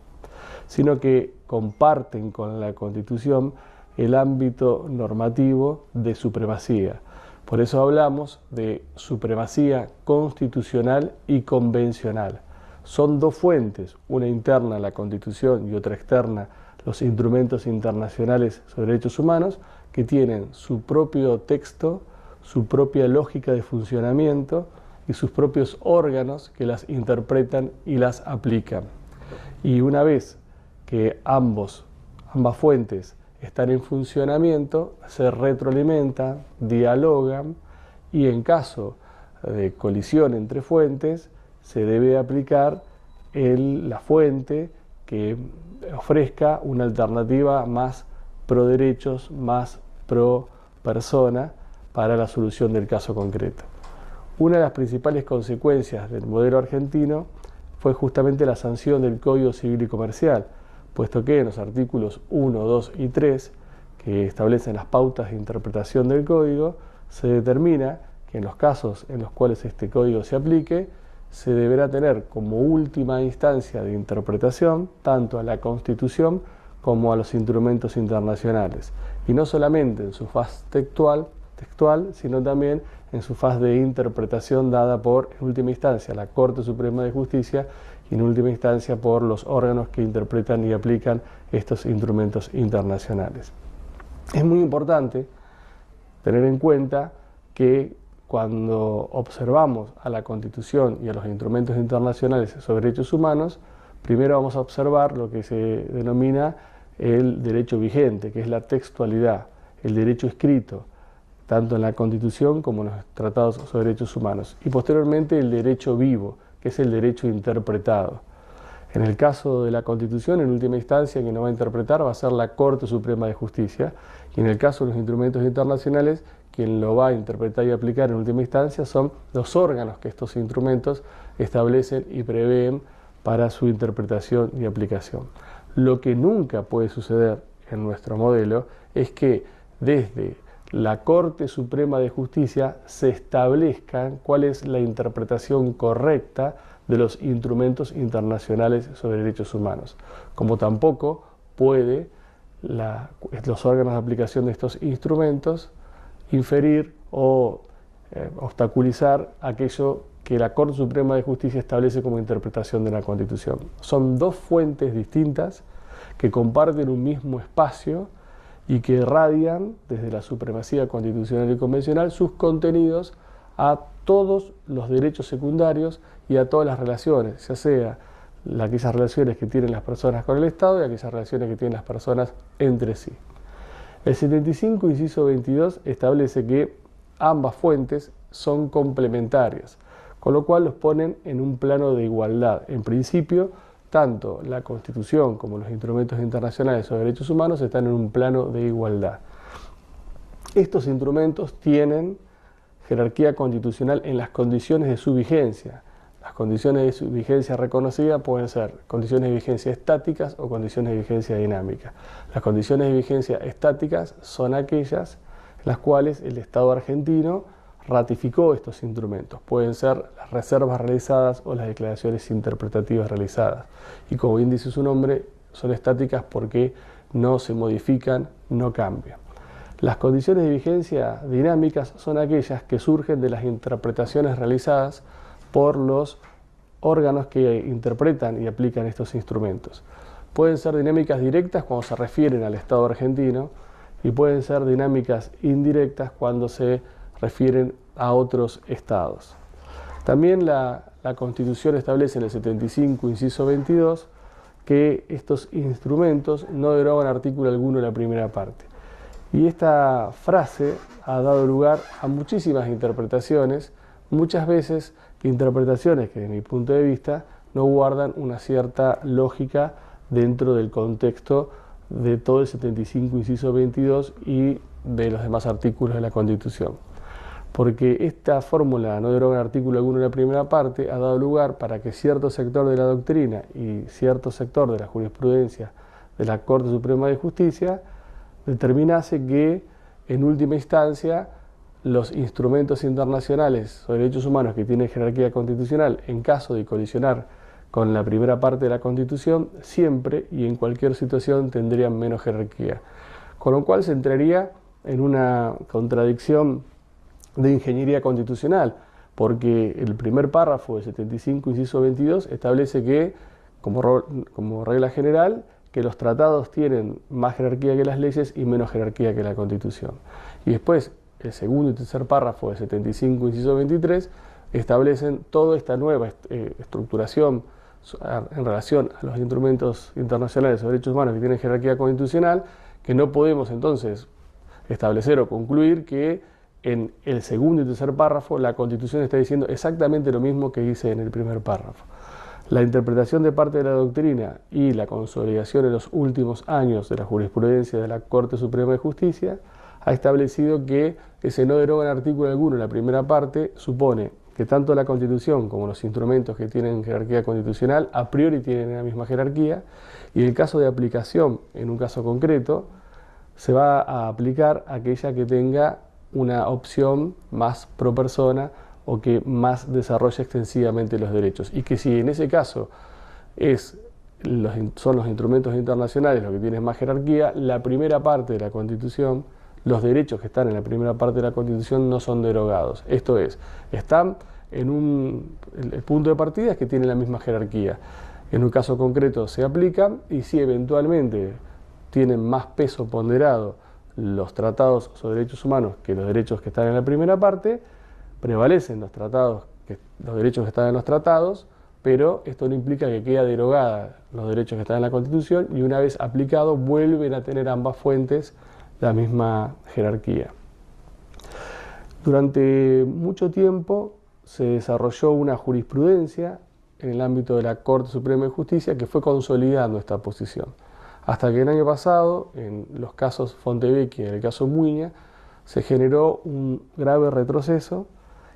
sino que comparten con la Constitución el ámbito normativo de supremacía. Por eso hablamos de supremacía constitucional y convencional. Son dos fuentes, una interna la Constitución y otra externa los instrumentos internacionales sobre derechos humanos, que tienen su propio texto, su propia lógica de funcionamiento y sus propios órganos que las interpretan y las aplican. Y una vez que ambas fuentes están en funcionamiento, se retroalimentan, dialogan y en caso de colisión entre fuentes, se debe aplicar la fuente que ofrezca una alternativa más pro derechos, más pro persona para la solución del caso concreto. Una de las principales consecuencias del modelo argentino fue justamente la sanción del Código Civil y Comercial, puesto que en los artículos 1, 2 y 3, que establecen las pautas de interpretación del código, se determina que en los casos en los cuales este código se aplique, se deberá tener como última instancia de interpretación tanto a la Constitución como a los instrumentos internacionales, y no solamente en su faz textual, sino también en su faz de interpretación dada por, en última instancia, la Corte Suprema de Justicia y en última instancia por los órganos que interpretan y aplican estos instrumentos internacionales. Es muy importante tener en cuenta que cuando observamos a la Constitución y a los instrumentos internacionales sobre derechos humanos, primero vamos a observar lo que se denomina el derecho vigente, que es la textualidad, el derecho escrito, tanto en la Constitución como en los tratados sobre derechos humanos, y posteriormente el derecho vivo, que es el derecho interpretado. En el caso de la Constitución, en última instancia, quien lo va a interpretar va a ser la Corte Suprema de Justicia, y en el caso de los instrumentos internacionales, quien lo va a interpretar y aplicar en última instancia son los órganos que estos instrumentos establecen y prevén para su interpretación y aplicación. Lo que nunca puede suceder en nuestro modelo es que desde la Corte Suprema de Justicia se establezca cuál es la interpretación correcta de los instrumentos internacionales sobre derechos humanos, como tampoco puede los órganos de aplicación de estos instrumentos inferir o obstaculizar aquello que la Corte Suprema de Justicia establece como interpretación de la Constitución. Son dos fuentes distintas que comparten un mismo espacio y que irradian desde la supremacía constitucional y convencional sus contenidos a todos los derechos secundarios y a todas las relaciones, ya sea aquellas relaciones que tienen las personas con el Estado y aquellas relaciones que tienen las personas entre sí. El 75, inciso 22, establece que ambas fuentes son complementarias, con lo cual los ponen en un plano de igualdad. En principio, tanto la Constitución como los instrumentos internacionales sobre derechos humanos están en un plano de igualdad. Estos instrumentos tienen jerarquía constitucional en las condiciones de su vigencia. Las condiciones de su vigencia reconocida pueden ser condiciones de vigencia estáticas o condiciones de vigencia dinámica. Las condiciones de vigencia estáticas son aquellas en las cuales el Estado argentino ratificó estos instrumentos. Pueden ser las reservas realizadas o las declaraciones interpretativas realizadas. Y como bien dice su nombre, son estáticas porque no se modifican, no cambian. Las condiciones de vigencia dinámicas son aquellas que surgen de las interpretaciones realizadas por los órganos que interpretan y aplican estos instrumentos. Pueden ser dinámicas directas cuando se refieren al Estado argentino y pueden ser dinámicas indirectas cuando se refieren a otros estados. También la Constitución establece en el 75, inciso 22, que estos instrumentos no derogan artículo alguno en la primera parte. Y esta frase ha dado lugar a muchísimas interpretaciones, muchas veces interpretaciones que, desde mi punto de vista, no guardan una cierta lógica dentro del contexto de todo el 75, inciso 22 y de los demás artículos de la Constitución. Porque esta fórmula no deroga artículo alguno en la primera parte ha dado lugar para que cierto sector de la doctrina y cierto sector de la jurisprudencia de la Corte Suprema de Justicia determinase que, en última instancia, los instrumentos internacionales sobre derechos humanos que tienen jerarquía constitucional, en caso de colisionar con la primera parte de la Constitución, siempre y en cualquier situación tendrían menos jerarquía. Con lo cual se entraría en una contradicción de ingeniería constitucional, porque el primer párrafo del 75, inciso 22, establece que, como regla general, que los tratados tienen más jerarquía que las leyes y menos jerarquía que la Constitución. Y después, el segundo y tercer párrafo del 75, inciso 23, establecen toda esta nueva estructuración en relación a los instrumentos internacionales sobre derechos humanos que tienen jerarquía constitucional, que no podemos entonces establecer o concluir que en el segundo y tercer párrafo la Constitución está diciendo exactamente lo mismo que dice en el primer párrafo. La interpretación de parte de la doctrina y la consolidación en los últimos años de la jurisprudencia de la Corte Suprema de Justicia ha establecido que ese no deroga en artículo alguno en la primera parte supone que tanto la Constitución como los instrumentos que tienen jerarquía constitucional a priori tienen la misma jerarquía, y en el caso de aplicación, en un caso concreto, se va a aplicar aquella que tenga una opción más pro persona o que más desarrolla extensivamente los derechos. Y que si en ese caso son los instrumentos internacionales los que tienen más jerarquía, la primera parte de la Constitución, los derechos que están en la primera parte de la Constitución no son derogados. Esto es, están el punto de partida es que tienen la misma jerarquía. En un caso concreto se aplican, y si eventualmente tienen más peso ponderado los tratados sobre derechos humanos que los derechos que están en la primera parte, prevalecen los derechos que están en los tratados, pero esto no implica que queden derogados los derechos que están en la Constitución, y una vez aplicado vuelven a tener ambas fuentes la misma jerarquía. Durante mucho tiempo se desarrolló una jurisprudencia en el ámbito de la Corte Suprema de Justicia que fue consolidando esta posición, hasta que el año pasado, en los casos Fontevecchia y en el caso Muiña, se generó un grave retroceso,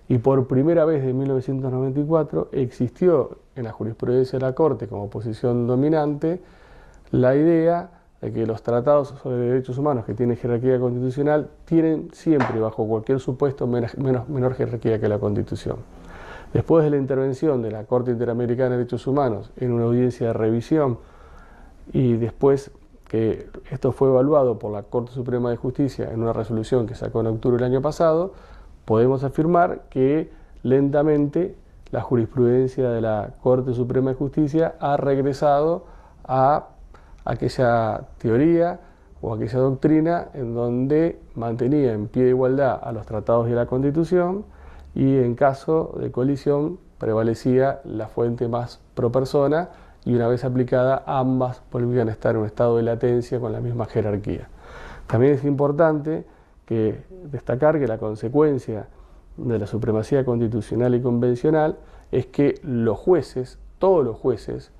y por primera vez en 1994 existió en la jurisprudencia de la Corte como posición dominante la idea de que los tratados sobre derechos humanos que tienen jerarquía constitucional tienen siempre, bajo cualquier supuesto, menor jerarquía que la Constitución. Después de la intervención de la Corte Interamericana de Derechos Humanos en una audiencia de revisión, y después que esto fue evaluado por la Corte Suprema de Justicia en una resolución que sacó en octubre del año pasado, podemos afirmar que lentamente la jurisprudencia de la Corte Suprema de Justicia ha regresado a aquella teoría o aquella doctrina en donde mantenía en pie de igualdad a los tratados y a la Constitución, y en caso de colisión prevalecía la fuente más pro persona, y una vez aplicada ambas volvían a estar en un estado de latencia con la misma jerarquía. También es importante destacar que la consecuencia de la supremacía constitucional y convencional es que los jueces, todos los jueces,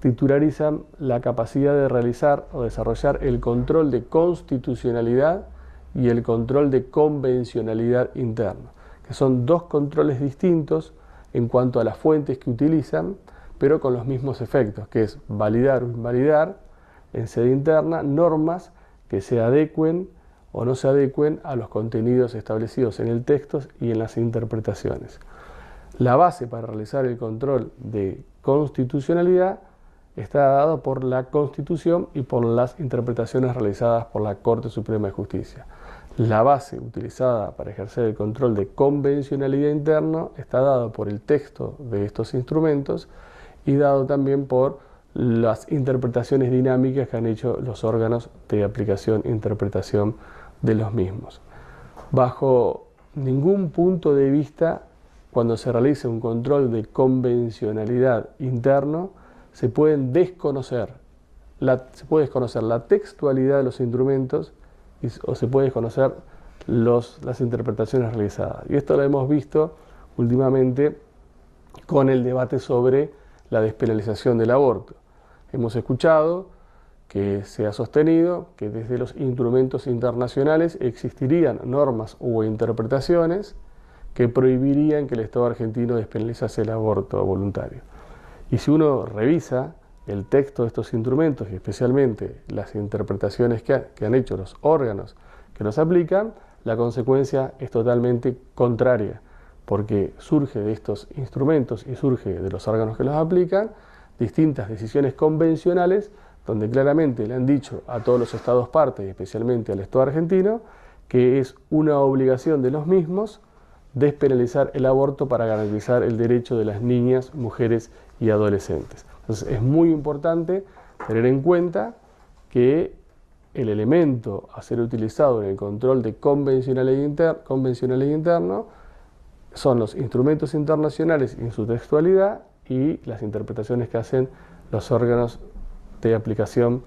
titularizan la capacidad de realizar o desarrollar el control de constitucionalidad y el control de convencionalidad interno, que son dos controles distintos en cuanto a las fuentes que utilizan, pero con los mismos efectos, que es validar o invalidar en sede interna normas que se adecuen o no se adecuen a los contenidos establecidos en el texto y en las interpretaciones. La base para realizar el control de constitucionalidad está dado por la Constitución y por las interpretaciones realizadas por la Corte Suprema de Justicia. La base utilizada para ejercer el control de convencionalidad interno está dado por el texto de estos instrumentos y dado también por las interpretaciones dinámicas que han hecho los órganos de aplicación e interpretación de los mismos. Bajo ningún punto de vista, cuando se realiza un control de convencionalidad interno, se puede desconocer la textualidad de los instrumentos o se puede desconocer las interpretaciones realizadas. Y esto lo hemos visto últimamente con el debate sobre la despenalización del aborto. Hemos escuchado que se ha sostenido que desde los instrumentos internacionales existirían normas o interpretaciones que prohibirían que el Estado argentino despenalizase el aborto voluntario. Y si uno revisa el texto de estos instrumentos y especialmente las interpretaciones que han hecho los órganos que los aplican, la consecuencia es totalmente contraria, porque surge de estos instrumentos y surge de los órganos que los aplican distintas decisiones convencionales donde claramente le han dicho a todos los estados partes y especialmente al Estado argentino que es una obligación de los mismos despenalizar el aborto para garantizar el derecho de las niñas, mujeres y adolescentes. Entonces es muy importante tener en cuenta que el elemento a ser utilizado en el control de convencionalidad interno son los instrumentos internacionales en su textualidad y las interpretaciones que hacen los órganos de aplicación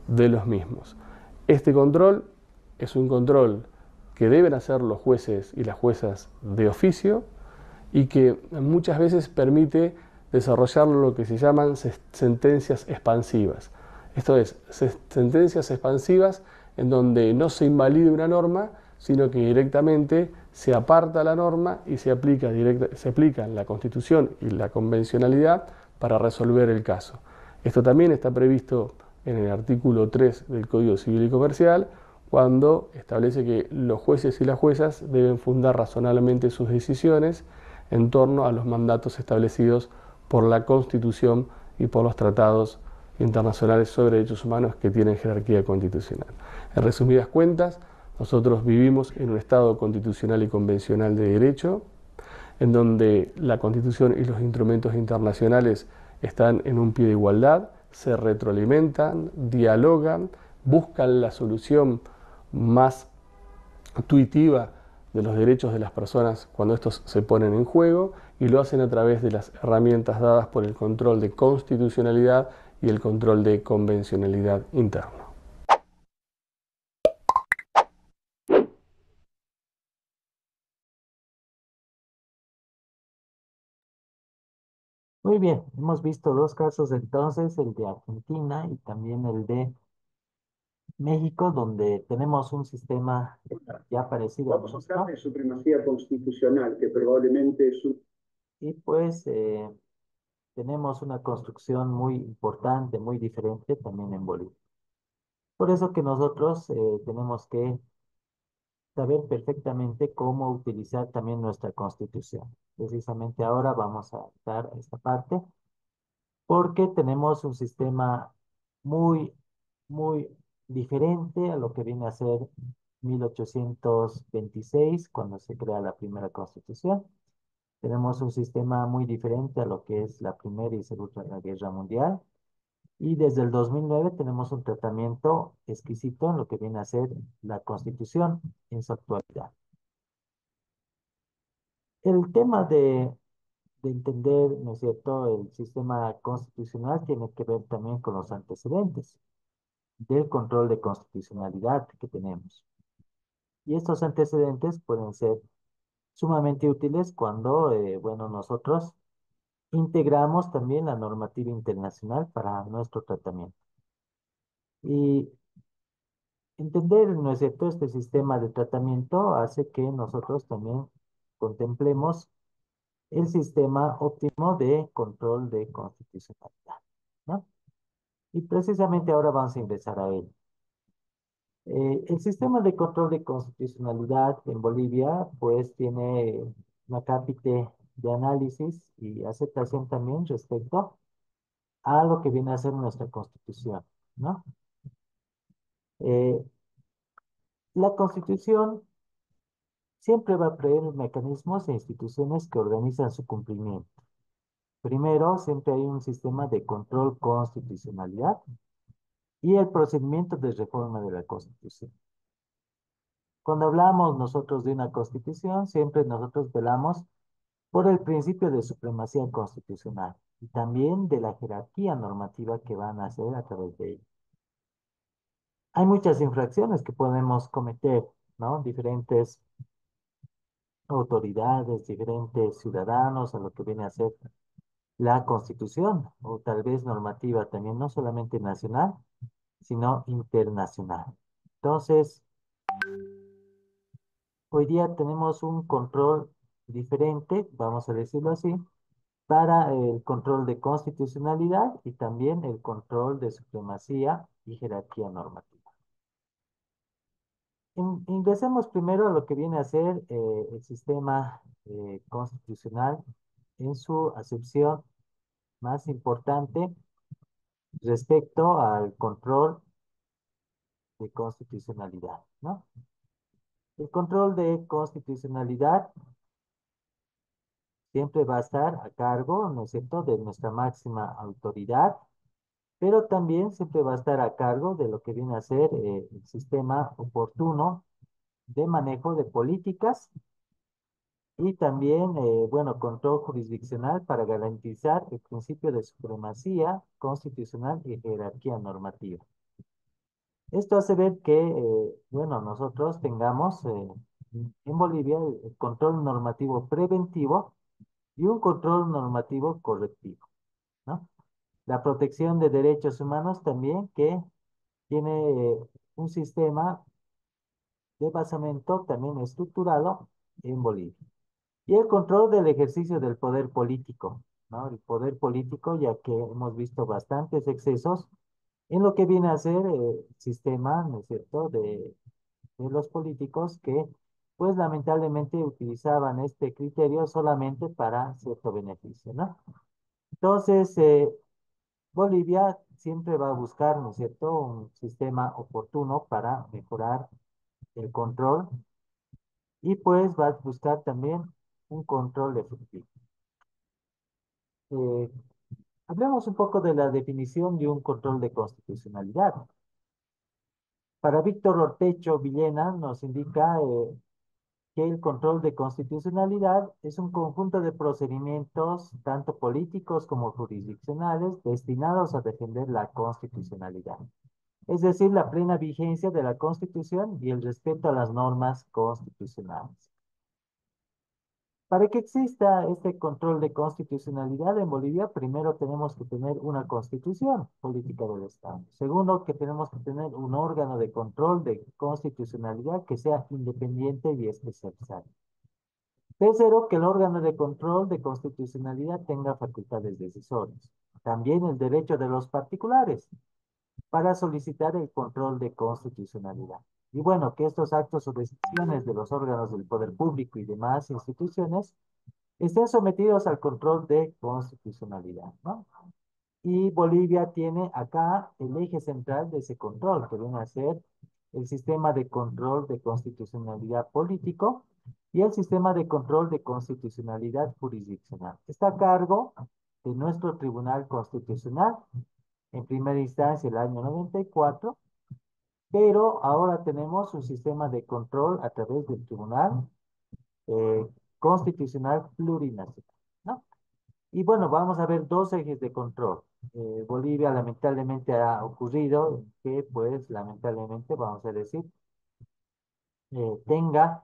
de los mismos. Este control es un control que deben hacer los jueces y las juezas de oficio y que muchas veces permite desarrollar lo que se llaman sentencias expansivas. Esto es, sentencias expansivas en donde no se invalida una norma, sino que directamente se aparta la norma y se aplica en la Constitución y la convencionalidad para resolver el caso. Esto también está previsto en el artículo 3 del Código Civil y Comercial, cuando establece que los jueces y las juezas deben fundar razonablemente sus decisiones en torno a los mandatos establecidos por la Constitución y por los tratados internacionales sobre derechos humanos que tienen jerarquía constitucional. En resumidas cuentas, nosotros vivimos en un Estado constitucional y convencional de derecho, en donde la Constitución y los instrumentos internacionales están en un pie de igualdad, se retroalimentan, dialogan, buscan la solución más intuitiva de los derechos de las personas cuando estos se ponen en juego, y lo hacen a través de las herramientas dadas por el control de constitucionalidad y el control de convencionalidad interno.
Muy bien, hemos visto dos casos entonces, el de Argentina y también el de México, donde tenemos un sistema ya parecido al
Vamos a
nuestro,
hablar de supremacía constitucional, que probablemente es un...
y pues tenemos una construcción muy importante, muy diferente también en Bolivia. Por eso que nosotros tenemos que saber perfectamente cómo utilizar también nuestra constitución. Precisamente ahora vamos a dar esta parte, porque tenemos un sistema muy, muy diferente a lo que viene a ser 1826, cuando se crea la primera constitución. Tenemos un sistema muy diferente a lo que es la Primera y Segunda Guerra Mundial. Y desde el 2009 tenemos un tratamiento exquisito en lo que viene a ser la Constitución en su actualidad. El tema de entender, ¿no es cierto?, el sistema constitucional tiene que ver también con los antecedentes del control de constitucionalidad que tenemos. Y estos antecedentes pueden ser sumamente útiles cuando, bueno, nosotros integramos también la normativa internacional para nuestro tratamiento. Y entender, ¿no es cierto?, este sistema de tratamiento hace que nosotros también contemplemos el sistema óptimo de control de constitucionalidad, ¿no? Y precisamente ahora vamos a ingresar a él. El sistema de control de constitucionalidad en Bolivia, pues, tiene una cápite de análisis y aceptación también respecto a lo que viene a ser nuestra constitución, ¿no? Eh, la constitución siempre va a prever mecanismos e instituciones que organizan su cumplimiento. Primero, siempre hay un sistema de control constitucionalidad y el procedimiento de reforma de la Constitución. Cuando hablamos nosotros de una Constitución, siempre nosotros velamos por el principio de supremacía constitucional y también de la jerarquía normativa que van a hacer a través de ella. Hay muchas infracciones que podemos cometer, ¿no? Diferentes autoridades, diferentes ciudadanos a lo que viene a ser la Constitución o tal vez normativa también, no solamente nacional, sino internacional. Entonces, hoy día tenemos un control diferente, vamos a decirlo así, para el control de constitucionalidad y también el control de supremacía y jerarquía normativa. Ingresemos primero a lo que viene a ser el sistema constitucional en su acepción más importante respecto al control de constitucionalidad, ¿no? El control de constitucionalidad siempre va a estar a cargo, ¿no es cierto?, de nuestra máxima autoridad, pero también siempre va a estar a cargo de lo que viene a ser el sistema oportuno de manejo de políticas y también, bueno, control jurisdiccional para garantizar el principio de supremacía constitucional y jerarquía normativa. Esto hace ver que, bueno, nosotros tengamos en Bolivia el control normativo preventivo y un control normativo correctivo, ¿no? La protección de derechos humanos también que tiene un sistema de basamento también estructurado en Bolivia. Y el control del ejercicio del poder político, ¿no? El poder político, ya que hemos visto bastantes excesos en lo que viene a ser el sistema, ¿no es cierto?, de los políticos que, pues lamentablemente utilizaban este criterio solamente para cierto beneficio, ¿no? Entonces, Bolivia siempre va a buscar, ¿no es cierto?, un sistema oportuno para mejorar el control y pues va a buscar también un control efectivo. Eh, Hablemos un poco de la definición de un control de constitucionalidad. Para Víctor Ortecho Villena nos indica que el control de constitucionalidad es un conjunto de procedimientos, tanto políticos como jurisdiccionales, destinados a defender la constitucionalidad. Es decir, la plena vigencia de la Constitución y el respeto a las normas constitucionales. Para que exista este control de constitucionalidad en Bolivia, primero tenemos que tener una constitución política del Estado. Segundo, que tenemos que tener un órgano de control de constitucionalidad que sea independiente y especializado. Tercero, que el órgano de control de constitucionalidad tenga facultades decisorias. También el derecho de los particulares para solicitar el control de constitucionalidad. Y bueno, que estos actos o decisiones de los órganos del poder público y demás instituciones estén sometidos al control de constitucionalidad, ¿no? Y Bolivia tiene acá el eje central de ese control, que viene a ser el sistema de control de constitucionalidad político y el sistema de control de constitucionalidad jurisdiccional. Está a cargo de nuestro Tribunal Constitucional, en primera instancia el año 94, pero ahora tenemos un sistema de control a través del Tribunal eh, Constitucional Plurinacional, ¿no? Y bueno, vamos a ver dos ejes de control. Bolivia lamentablemente ha ocurrido que, pues, lamentablemente, vamos a decir, tenga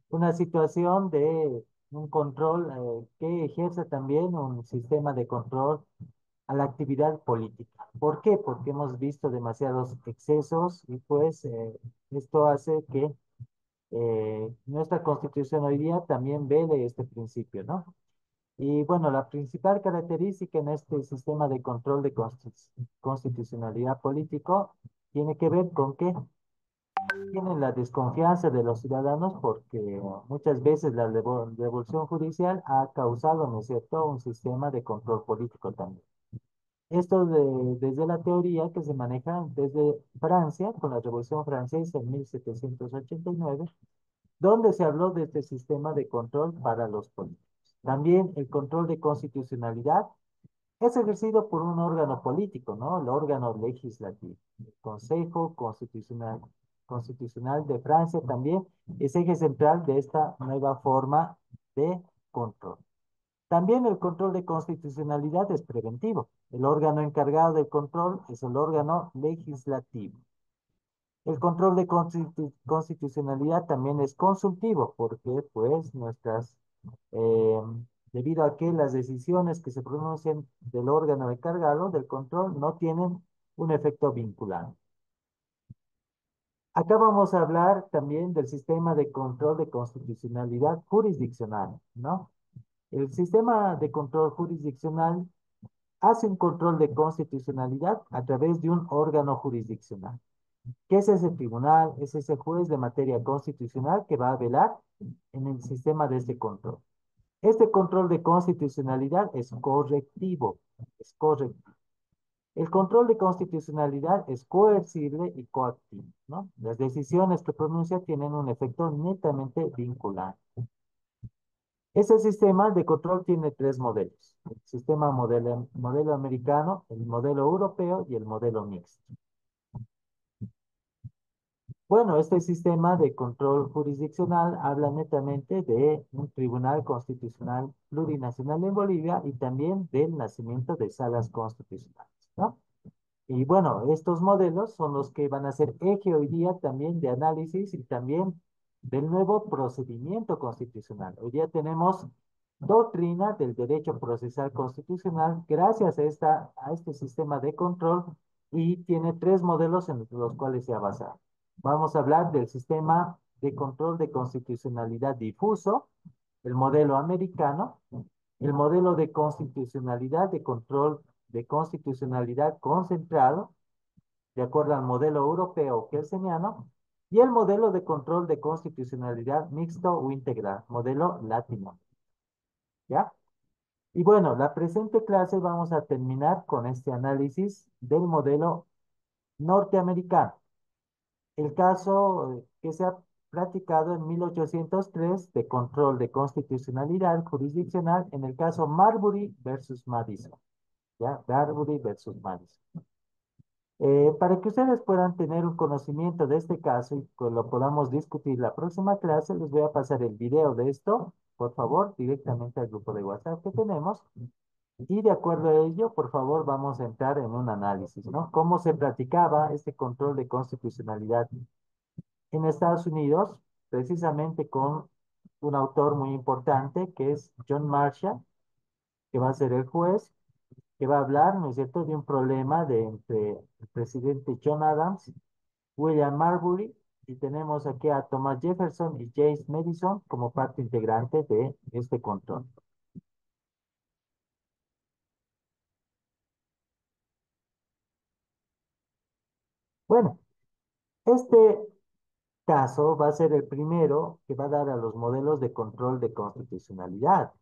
una situación de un control que ejerce también un sistema de control a la actividad política. ¿Por qué? Porque hemos visto demasiados excesos y pues esto hace que nuestra constitución hoy día también vele este principio, ¿no? Y bueno, la principal característica en este sistema de control de constitucionalidad político tiene que ver con que tienen la desconfianza de los ciudadanos porque muchas veces la devolución judicial ha causado, ¿no es cierto?, un sistema de control político también. Esto desde la teoría que se maneja desde Francia, con la Revolución Francesa en 1789, donde se habló de este sistema de control para los políticos. También el control de constitucionalidad es ejercido por un órgano político, ¿no? El órgano legislativo. El Consejo Constitucional de Francia también es eje central de esta nueva forma de control. También el control de constitucionalidad es preventivo. El órgano encargado del control es el órgano legislativo. El control de constitucionalidad también es consultivo, porque pues eh, debido a que las decisiones que se pronuncian del órgano encargado del control no tienen un efecto vinculante. Acá vamos a hablar también del sistema de control de constitucionalidad jurisdiccional, ¿no? El sistema de control jurisdiccional hace un control de constitucionalidad a través de un órgano jurisdiccional. ¿Qué es ese tribunal? Es ese juez de materia constitucional que va a velar en el sistema de este control. Este control de constitucionalidad es correctivo, es correctivo. El control de constitucionalidad es coercible y coactivo, ¿no? Las decisiones que pronuncia tienen un efecto netamente vinculante. Este sistema de control tiene tres modelos. El sistema modelo americano, el modelo europeo y el modelo mixto. Bueno, este sistema de control jurisdiccional habla netamente de un tribunal constitucional plurinacional en Bolivia y también del nacimiento de salas constitucionales, ¿no? Y bueno, estos modelos son los que van a ser eje hoy día también de análisis y también del nuevo procedimiento constitucional. Hoy día tenemos doctrina del derecho procesal constitucional gracias a este sistema de control y tiene tres modelos en los cuales se ha basado. Vamos a hablar del sistema de control de constitucionalidad difuso, el modelo americano, el modelo de constitucionalidad de control de constitucionalidad concentrado, de acuerdo al modelo europeo kelseniano, Y el modelo de control de constitucionalidad mixto o integral, modelo latino. ¿Ya? Y bueno, la presente clase vamos a terminar con este análisis del modelo norteamericano. El caso que se ha practicado en 1803 de control de constitucionalidad jurisdiccional en el caso Marbury versus Madison. ¿Ya? Marbury versus Madison. Para que ustedes puedan tener un conocimiento de este caso y que lo podamos discutir la próxima clase, les voy a pasar el video de esto, por favor, directamente al grupo de WhatsApp que tenemos. Y de acuerdo a ello, por favor, vamos a entrar en un análisis, ¿no? ¿Cómo se practicaba este control de constitucionalidad en Estados Unidos? Precisamente con un autor muy importante que es John Marshall, que va a ser el juez, que va a hablar, ¿no es cierto?, de un problema entre el presidente John Adams, William Marbury, y tenemos aquí a Thomas Jefferson y James Madison como parte integrante de este control. Bueno, este caso va a ser el primero que va a dar a los modelos de control de constitucionalidad.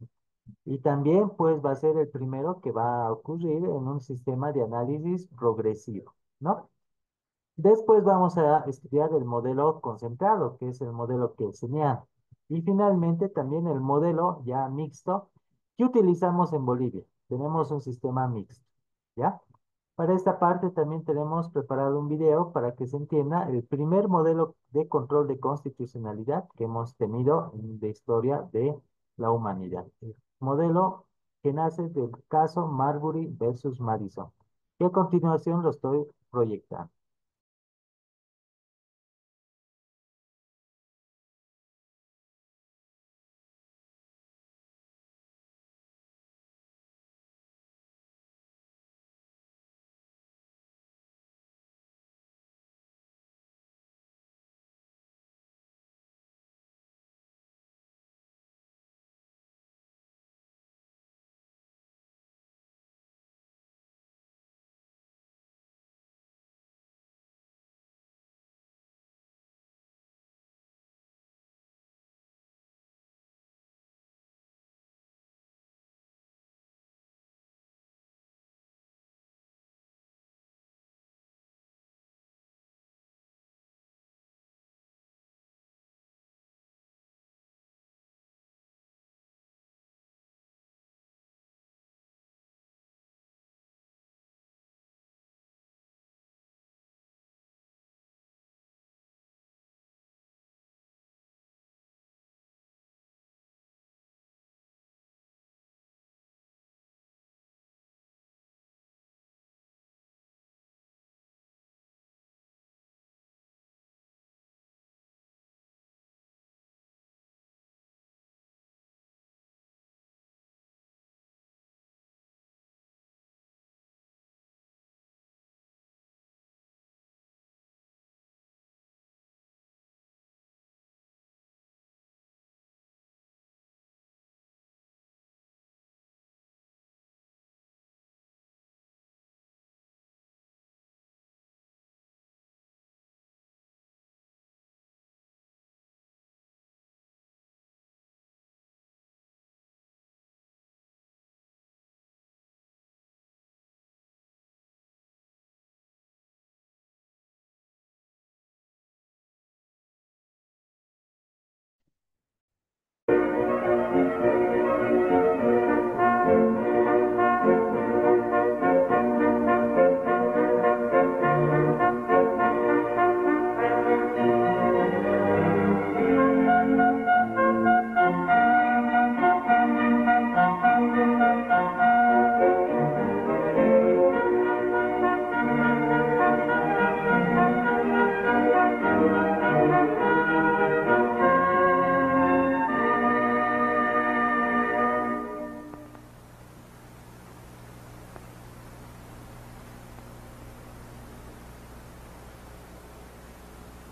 Y también, pues, va a ser el primero que va a ocurrir en un sistema de análisis progresivo, ¿no? Después vamos a estudiar el modelo concentrado, que es el modelo kelseniano. Y finalmente también el modelo ya mixto que utilizamos en Bolivia. Tenemos un sistema mixto, ¿ya? Para esta parte también tenemos preparado un video para que se entienda el primer modelo de control de constitucionalidad que hemos tenido de historia de la humanidad. El modelo que nace del caso Marbury versus Madison. Y a continuación lo estoy proyectando.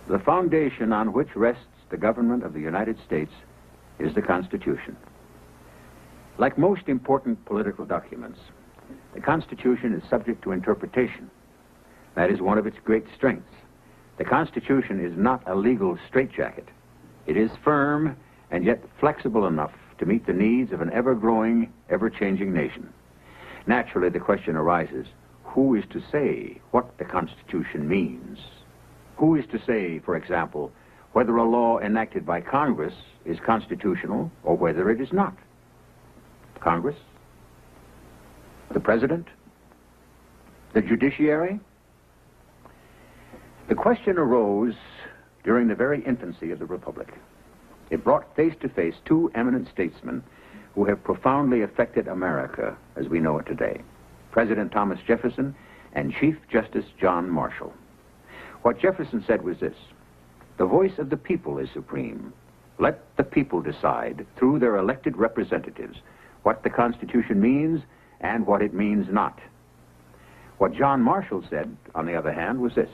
The foundation on which rests the government of the United States is the Constitution. Like most important political documents, the Constitution is subject to interpretation. That is one of its great strengths. The Constitution is not a legal straitjacket. It is firm and yet flexible enough to meet the needs of an ever-growing, ever-changing nation. Naturally, the question arises, who is to say what the Constitution means? Who is to say, for example, whether a law enacted by Congress is constitutional or whether it is not? Congress? The President? The judiciary? The question arose during the very infancy of the Republic. It brought face to face two eminent statesmen who have profoundly affected America as we know it today, President Thomas Jefferson and Chief Justice John Marshall. What Jefferson said was this: the voice of the people is supreme. Let the people decide through their elected representatives what the Constitution means and what it means not. What John Marshall said, on the other hand, was this: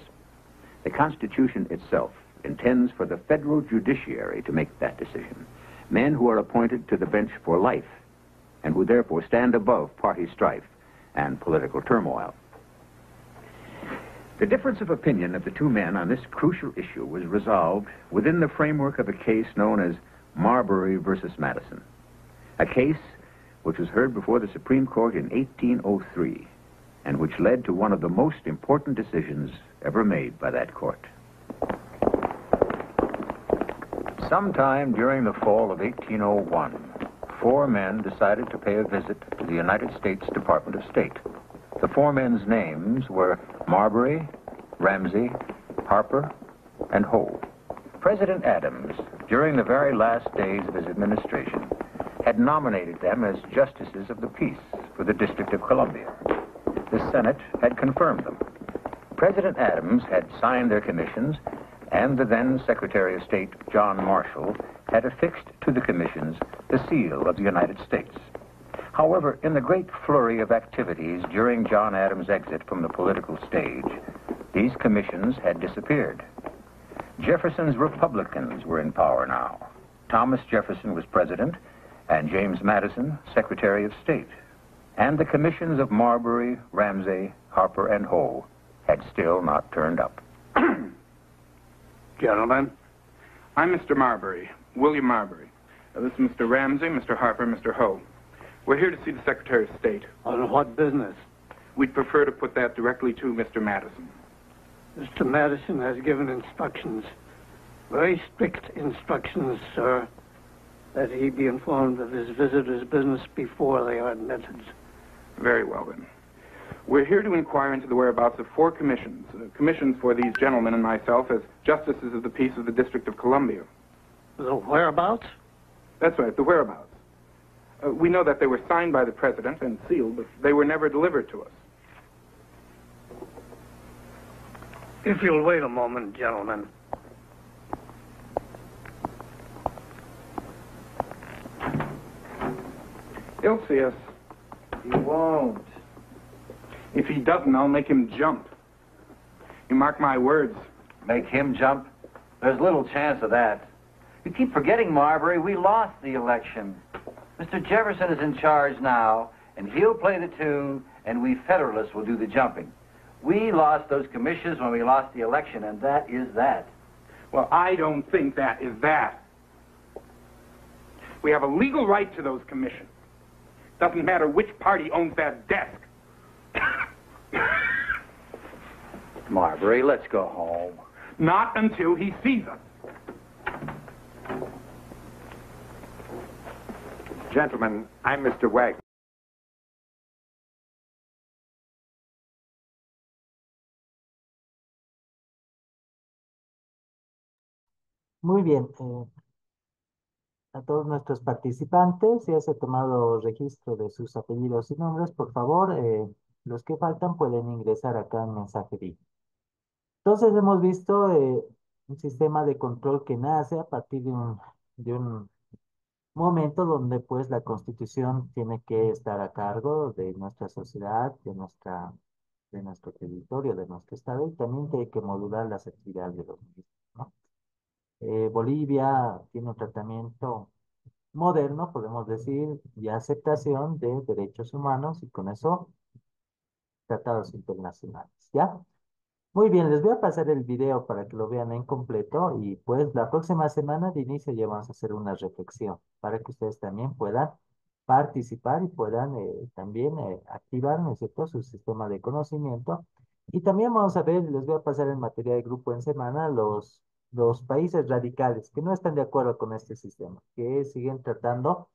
the Constitution itself intends for the federal judiciary to make that decision, men who are appointed to the bench for life and who therefore stand above party strife and political turmoil. The difference of opinion of the two men on this crucial issue was resolved within the framework of a case known as Marbury versus Madison, a case which was heard before the Supreme Court in 1803 and which led to one of the most important decisions ever made by that court. Sometime during the fall of 1801, four men decided to pay a visit to the United States Department of State. The four men's names were Marbury, Ramsey, Harper, and Howe. President Adams, during the very last days of his administration, had nominated them as justices of the peace for the District of Columbia. The Senate had confirmed them. President Adams had signed their commissions, and the then Secretary of State, John Marshall, had affixed to the commissions the seal of the United States. However, in the great flurry of activities during John Adams' exit from the political stage, these commissions had disappeared. Jefferson's Republicans were in power now. Thomas Jefferson was president, and James Madison, Secretary of State. And the commissions of Marbury, Ramsey, Harper, and Howe had still not turned up.
Gentlemen, I'm Mr. Marbury, William Marbury. This is Mr. Ramsey, Mr. Harper, Mr. Howe. We're here to see the Secretary of State.
On what business?
We'd prefer to put that directly to Mr. Madison.
Mr. Madison has given instructions, very strict instructions, sir, that he be informed of his visitors' business before they are admitted.
Very well, then. We're here to inquire into the whereabouts of four commissions. Commissions for these gentlemen and myself as justices of the peace of the District of Columbia.
The whereabouts?
That's right, the whereabouts. We know that they were signed by the President and sealed, but they were never delivered to us.
If you'll wait a moment, gentlemen.
He'll see us.
He won't.
If he doesn't, I'll make him jump. You mark my words.
Make him jump? There's little chance of that. You keep forgetting, Marbury, we lost the election. Mr. Jefferson is in charge now, and he'll play the tune, and we Federalists will do the jumping. We lost those commissions when we lost the election, and that is that.
Well, I don't think that is that. We have a legal right to those commissions. Doesn't matter which party owns that desk.
Marbury, let's go home.
Not until he sees us.
Gentlemen, I'm Mr. Wagner.
Muy bien. A todos nuestros participantes, ya se ha tomado registro de sus apellidos y nombres. Por favor, los que faltan pueden ingresar acá en mensajería. Entonces hemos visto un sistema de control que nace a partir de un momento donde pues la Constitución tiene que estar a cargo de nuestra sociedad, de nuestro territorio, de nuestro estado, y también tiene que modular las actividades de los mismos, ¿no? Bolivia tiene un tratamiento moderno, podemos decir, y aceptación de derechos humanos, y con eso tratados internacionales, ¿ya? Muy bien, les voy a pasar el video para que lo vean en completo y pues la próxima semana de inicio ya vamos a hacer una reflexión para que ustedes también puedan participar y puedan también activar, ¿no es cierto?, su sistema de conocimiento. Y también vamos a ver, les voy a pasar en materia de grupo en semana los países radicales que no están de acuerdo con este sistema, que siguen tratando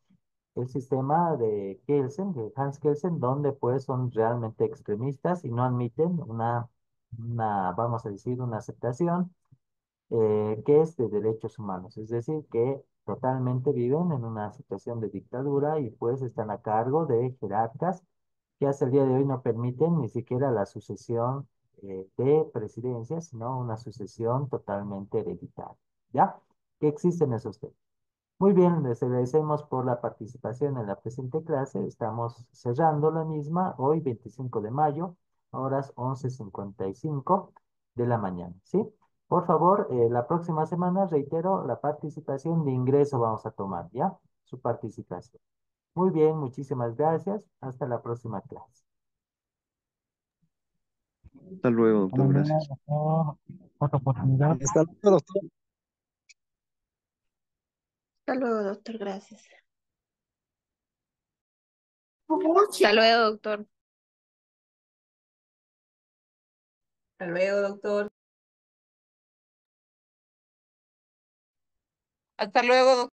el sistema de Kelsen, de Hans Kelsen, donde pues son realmente extremistas y no admiten vamos a decir, una aceptación que es de derechos humanos, es decir, que totalmente viven en una situación de dictadura y pues están a cargo de jerarcas que hasta el día de hoy no permiten ni siquiera la sucesión de presidencia, sino una sucesión totalmente hereditaria, ¿ya? Que existen esos temas. Muy bien, les agradecemos por la participación en la presente clase. Estamos cerrando la misma hoy, 25 de mayo, horas 11:55 de la mañana, ¿sí? Por favor, la próxima semana, reitero, la participación de ingreso vamos a tomar, ¿ya? Su participación. Muy bien, muchísimas gracias. Hasta la próxima clase.
Hasta luego, doctor. Gracias.
Otra oportunidad.
Hasta luego, doctor.
Hasta luego, doctor. Gracias. Hasta luego, doctor.
Hasta luego, doctor.
Hasta luego, doctor.